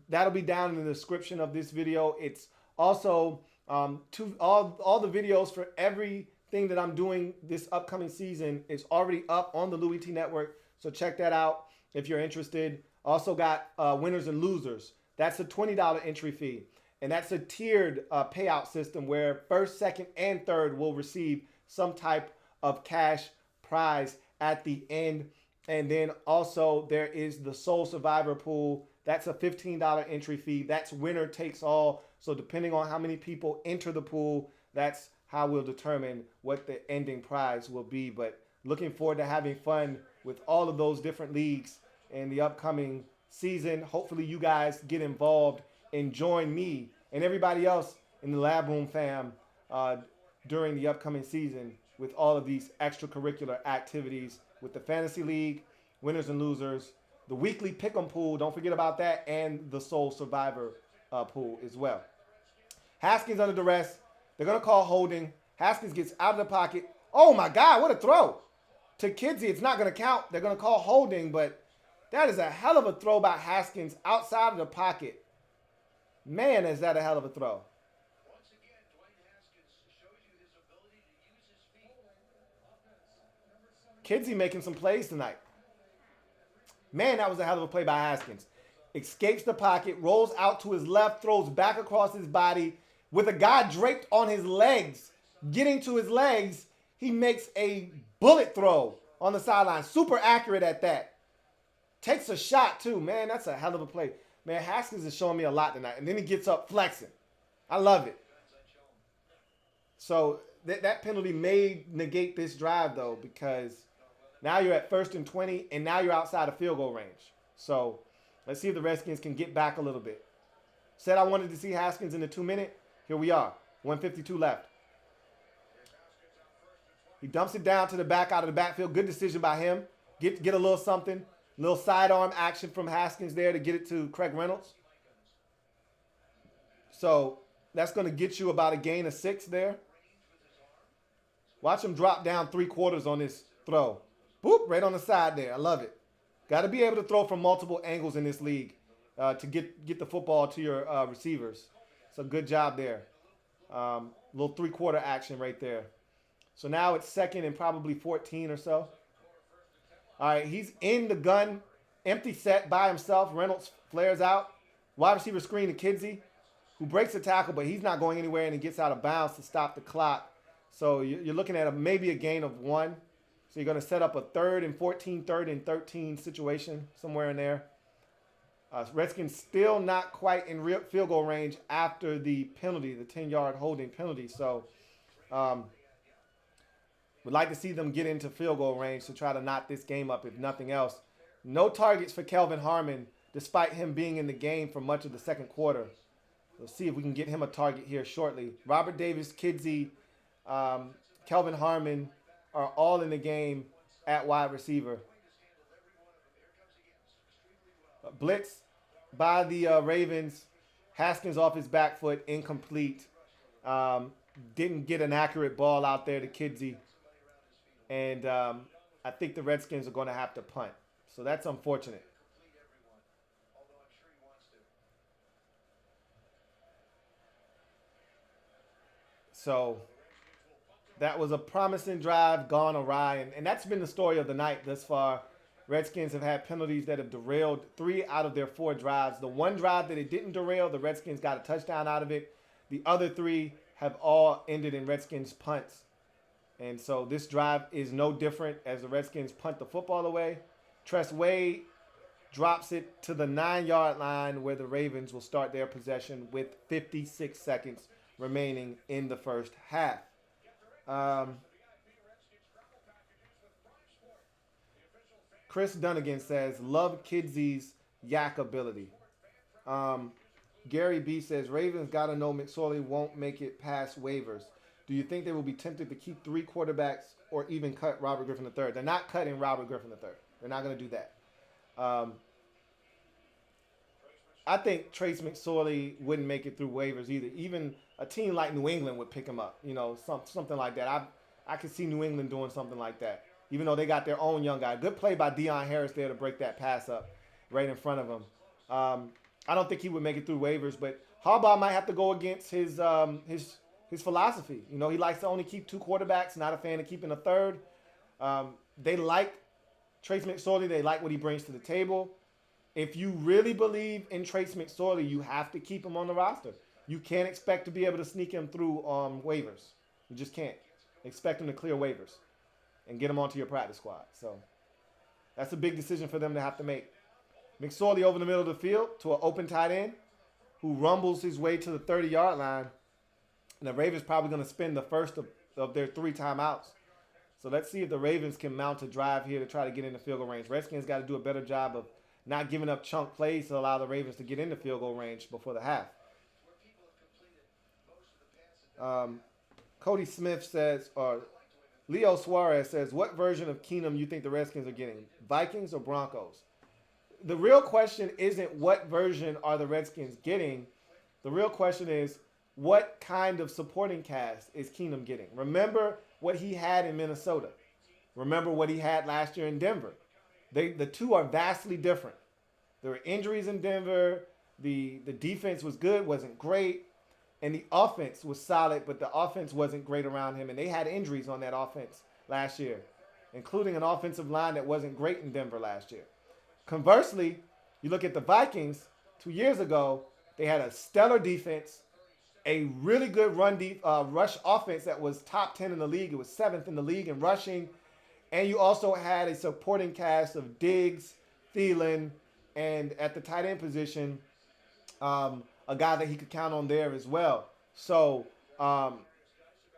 that'll be down in the description of this video. It's also all the videos for everything that I'm doing this upcoming season is already up on the Louie T Network. So check that out if you're interested. Also got winners and losers. That's a $20 entry fee. And that's a tiered payout system where first, second, and third will receive some type of cash prize at the end. And then also there is the Soul Survivor pool. That's a $15 entry fee. That's winner takes all. So depending on how many people enter the pool, that's how we'll determine what the ending prize will be. But looking forward to having fun with all of those different leagues in the upcoming season. Hopefully you guys get involved and join me and everybody else in the Lab Room fam during the upcoming season with all of these extracurricular activities with the Fantasy League, winners and losers, the weekly pick'em pool, don't forget about that, and the Soul Survivor pool as well. Haskins under duress. They're going to call holding. Haskins gets out of the pocket. Oh, my God, what a throw. To Kidsey, it's not going to count. They're going to call holding, but that is a hell of a throw by Haskins outside of the pocket. Man, is that a hell of a throw. Once again, Dwayne Haskins shows you his ability to use his feet. Kidsey making some plays tonight. Man, that was a hell of a play by Haskins. Escapes the pocket, rolls out to his left, throws back across his body with a guy draped on his legs. Getting to his legs, he makes a bullet throw on the sideline. Super accurate at that. Takes a shot too. Man, that's a hell of a play. Man, Haskins is showing me a lot tonight. And then he gets up flexing. I love it. So that penalty may negate this drive, though, because now you're at 1st and 20, and now you're outside of field goal range. So let's see if the Redskins can get back a little bit. Said I wanted to see Haskins in the 2-minute. Here we are. 1:52 left. He dumps it down to the back out of the backfield. Good decision by him. Get a little something. Little sidearm action from Haskins there to get it to Craig Reynolds. So that's going to get you about a gain of 6 there. Watch him drop down 3/4 on this throw. Boop, right on the side there. I love it. Got to be able to throw from multiple angles in this league to get the football to your receivers. So good job there. Little 3/4 action right there. So now it's 2nd and probably 14 or so. All right, he's in the gun, empty set by himself. Reynolds flares out. Wide receiver screen to Kidsey, who breaks the tackle, but he's not going anywhere, and he gets out of bounds to stop the clock. So you're looking at maybe a gain of 1. So you're going to set up a 3rd and 14, 3rd and 13 situation somewhere in there. Redskins still not quite in real field goal range after the penalty, the 10-yard holding penalty. So would like to see them get into field goal range to try to knock this game up, if nothing else. No targets for Kelvin Harmon, despite him being in the game for much of the second quarter. We'll see if we can get him a target here shortly. Robert Davis, Kidsey, Kelvin Harmon are all in the game at wide receiver. Blitz by the Ravens. Haskins off his back foot, incomplete. Didn't get an accurate ball out there to Kidsey. And I think the Redskins are going to have to punt. So that's unfortunate. So that was a promising drive gone awry. And that's been the story of the night thus far. Redskins have had penalties that have derailed 3 out of their 4 drives. The one drive that it didn't derail, the Redskins got a touchdown out of it. The other 3 have all ended in Redskins punts. And so this drive is no different as the Redskins punt the football away. Tress Wade drops it to the 9-yard line where the Ravens will start their possession with 56 seconds remaining in the first half. Chris Dunnigan says, love Kidsey's yak ability. Gary B says, Ravens got to know McSorley won't make it past waivers. Do you think they will be tempted to keep 3 quarterbacks or even cut Robert Griffin III? They're not cutting Robert Griffin III. They're not going to do that. I think Trace McSorley wouldn't make it through waivers either. Even a team like New England would pick him up. You know, something like that. I could see New England doing something like that, even though they got their own young guy. Good play by Deion Harris there to break that pass up right in front of him. I don't think he would make it through waivers, but Harbaugh might have to go against his philosophy. You know, he likes to only keep 2 quarterbacks, not a fan of keeping a third. They like Trace McSorley. They like what he brings to the table. If you really believe in Trace McSorley, you have to keep him on the roster. You can't expect to be able to sneak him through waivers. You just can't. Expect him to clear waivers and get him onto your practice squad. So that's a big decision for them to have to make. McSorley over the middle of the field to an open tight end who rumbles his way to the 30-yard line. And the Ravens probably going to spend the first of their 3 timeouts. So let's see if the Ravens can mount a drive here to try to get into field goal range. Redskins got to do a better job of not giving up chunk plays to allow the Ravens to get into field goal range before the half. Cody Smith says, or Leo Suarez says, what version of Keenum you think the Redskins are getting? Vikings or Broncos? The real question isn't what version are the Redskins getting. The real question is, what kind of supporting cast is Keenum getting? Remember what he had in Minnesota. Remember what he had last year in Denver. The two are vastly different. There were injuries in Denver. The defense was good, wasn't great. And the offense was solid, but the offense wasn't great around him. And they had injuries on that offense last year, including an offensive line that wasn't great in Denver last year. Conversely, you look at the Vikings 2 years ago, they had a stellar defense, a really good rush offense that was top 10 in the league. It was 7th in the league in rushing. And you also had a supporting cast of Diggs, Thielen, and at the tight end position, a guy that he could count on there as well. So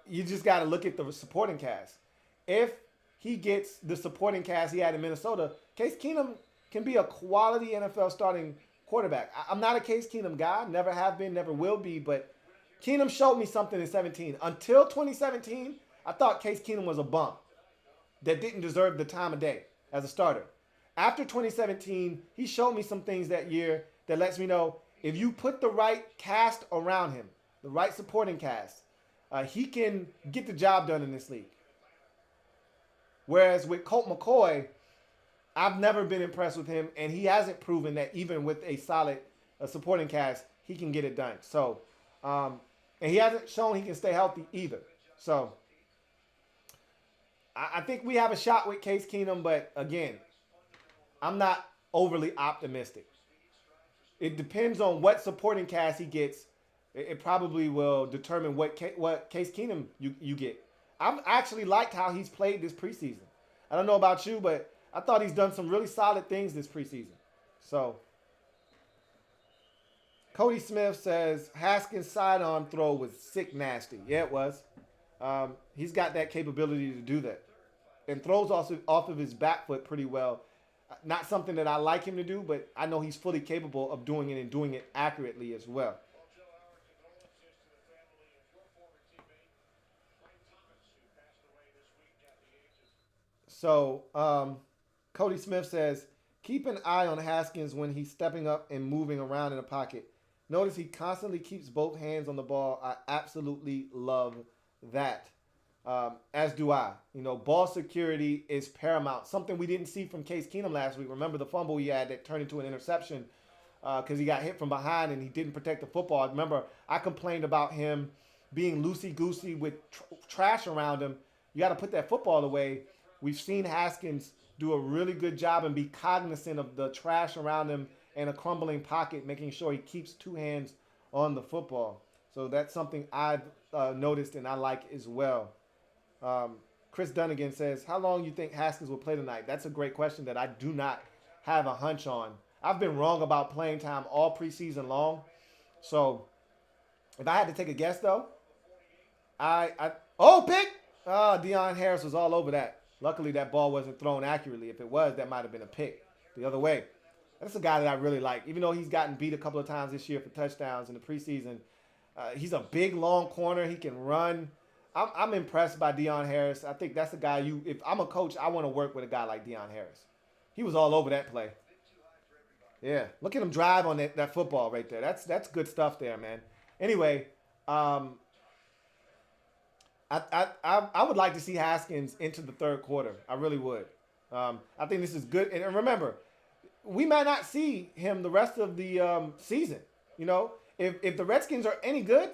you just got to look at the supporting cast. If he gets the supporting cast he had in Minnesota, Case Keenum can be a quality NFL starting quarterback. I'm not a Case Keenum guy, never have been, never will be, but Keenum showed me something in 2017. Until 2017, I thought Case Keenum was a bum that didn't deserve the time of day as a starter. After 2017, he showed me some things that year that lets me know if you put the right cast around him, the right supporting cast, he can get the job done in this league. Whereas with Colt McCoy, I've never been impressed with him, and he hasn't proven that even with a solid supporting cast, he can get it done. So, and he hasn't shown he can stay healthy either. So, I think we have a shot with Case Keenum, but again, I'm not overly optimistic. It depends on what supporting cast he gets. It probably will determine what Case Keenum you get. I've actually liked how he's played this preseason. I don't know about you, but I thought he's done some really solid things this preseason. So, Cody Smith says Haskins' sidearm throw was sick nasty. Yeah, it was. He's got that capability to do that. And throws also off of his back foot pretty well. Not something that I like him to do, but I know he's fully capable of doing it and doing it accurately as well. Well, Joe, our condolences to the family of your former teammate, Mike Thomas, who passed away this week at the age of So, Cody Smith says, keep an eye on Haskins when he's stepping up and moving around in the pocket. Notice he constantly keeps both hands on the ball. I absolutely love that. As do I. You know, ball security is paramount. Something we didn't see from Case Keenum last week. Remember the fumble he had that turned into an interception because he got hit from behind and he didn't protect the football. Remember, I complained about him being loosey-goosey with trash around him. You got to put that football away. We've seen Haskins do a really good job and be cognizant of the trash around him and a crumbling pocket, making sure he keeps two hands on the football. So that's something I've noticed and I like as well. Chris Dunnigan says, how long do you think Haskins will play tonight? That's a great question that I do not have a hunch on. I've been wrong about playing time all preseason long. So if I had to take a guess, though, pick! Deion Harris was all over that. Luckily, that ball wasn't thrown accurately. If it was, that might have been a pick the other way. That's a guy that I really like. Even though he's gotten beat a couple of times this year for touchdowns in the preseason, he's a big, long corner. He can run. I'm impressed by Deion Harris. I think that's the guy if I'm a coach, I want to work with a guy like Deion Harris. He was all over that play. Yeah, look at him drive on that football right there. That's good stuff there, man. Anyway, I would like to see Haskins into the third quarter. I really would. I think this is good. And remember, we might not see him the rest of the season. You know, if the Redskins are any good,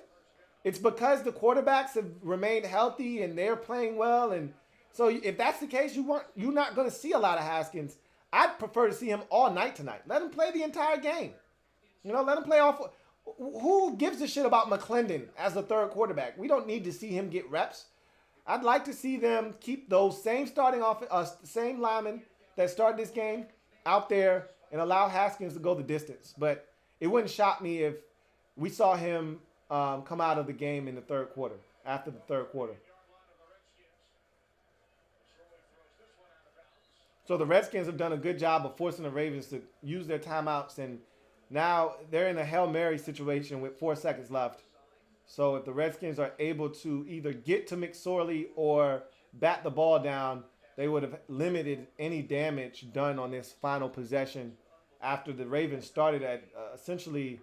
it's because the quarterbacks have remained healthy and they're playing well. And so if that's the case, you're not going to see a lot of Haskins. I'd prefer to see him all night tonight. Let him play the entire game. You know, let him play all. Who gives a shit about McClendon as the third quarterback? We don't need to see him get reps. I'd like to see them keep those same same linemen that started this game out there and allow Haskins to go the distance. But it wouldn't shock me if we saw him come out of the game in the third quarter, after the third quarter. So the Redskins have done a good job of forcing the Ravens to use their timeouts, and now they're in a Hail Mary situation with 4 seconds left. So if the Redskins are able to either get to McSorley or bat the ball down, they would have limited any damage done on this final possession after the Ravens started at essentially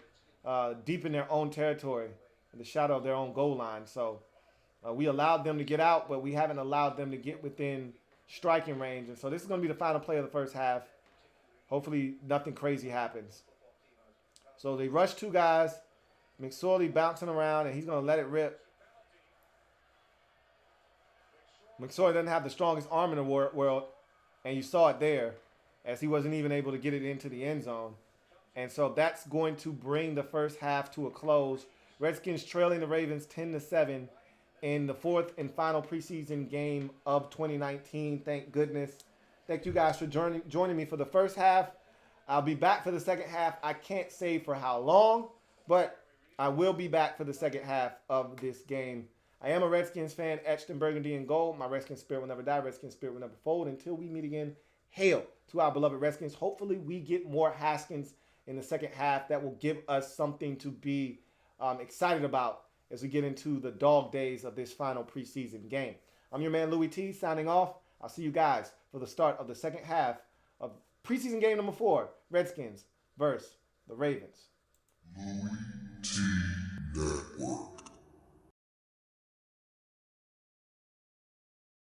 deep in their own territory, in the shadow of their own goal line. So we allowed them to get out, but we haven't allowed them to get within striking range. And so this is going to be the final play of the first half. Hopefully nothing crazy happens. So they rush two guys. McSorley bouncing around, and he's going to let it rip. McSorley doesn't have the strongest arm in the world, and you saw it there as he wasn't even able to get it into the end zone. And so that's going to bring the first half to a close. Redskins trailing the Ravens 10-7 in the fourth and final preseason game of 2019. Thank goodness. Thank you guys for joining me for the first half. I'll be back for the second half. I can't say for how long, but I will be back for the second half of this game. I am a Redskins fan, etched in burgundy and gold. My Redskins spirit will never die. Redskins spirit will never fold. Until we meet again, hail to our beloved Redskins. Hopefully we get more Haskins in the second half. That will give us something to be excited about as we get into the dog days of this final preseason game. I'm your man, Louie T, signing off. I'll see you guys for the start of the second half of preseason game number 4, Redskins versus the Ravens. Louie T.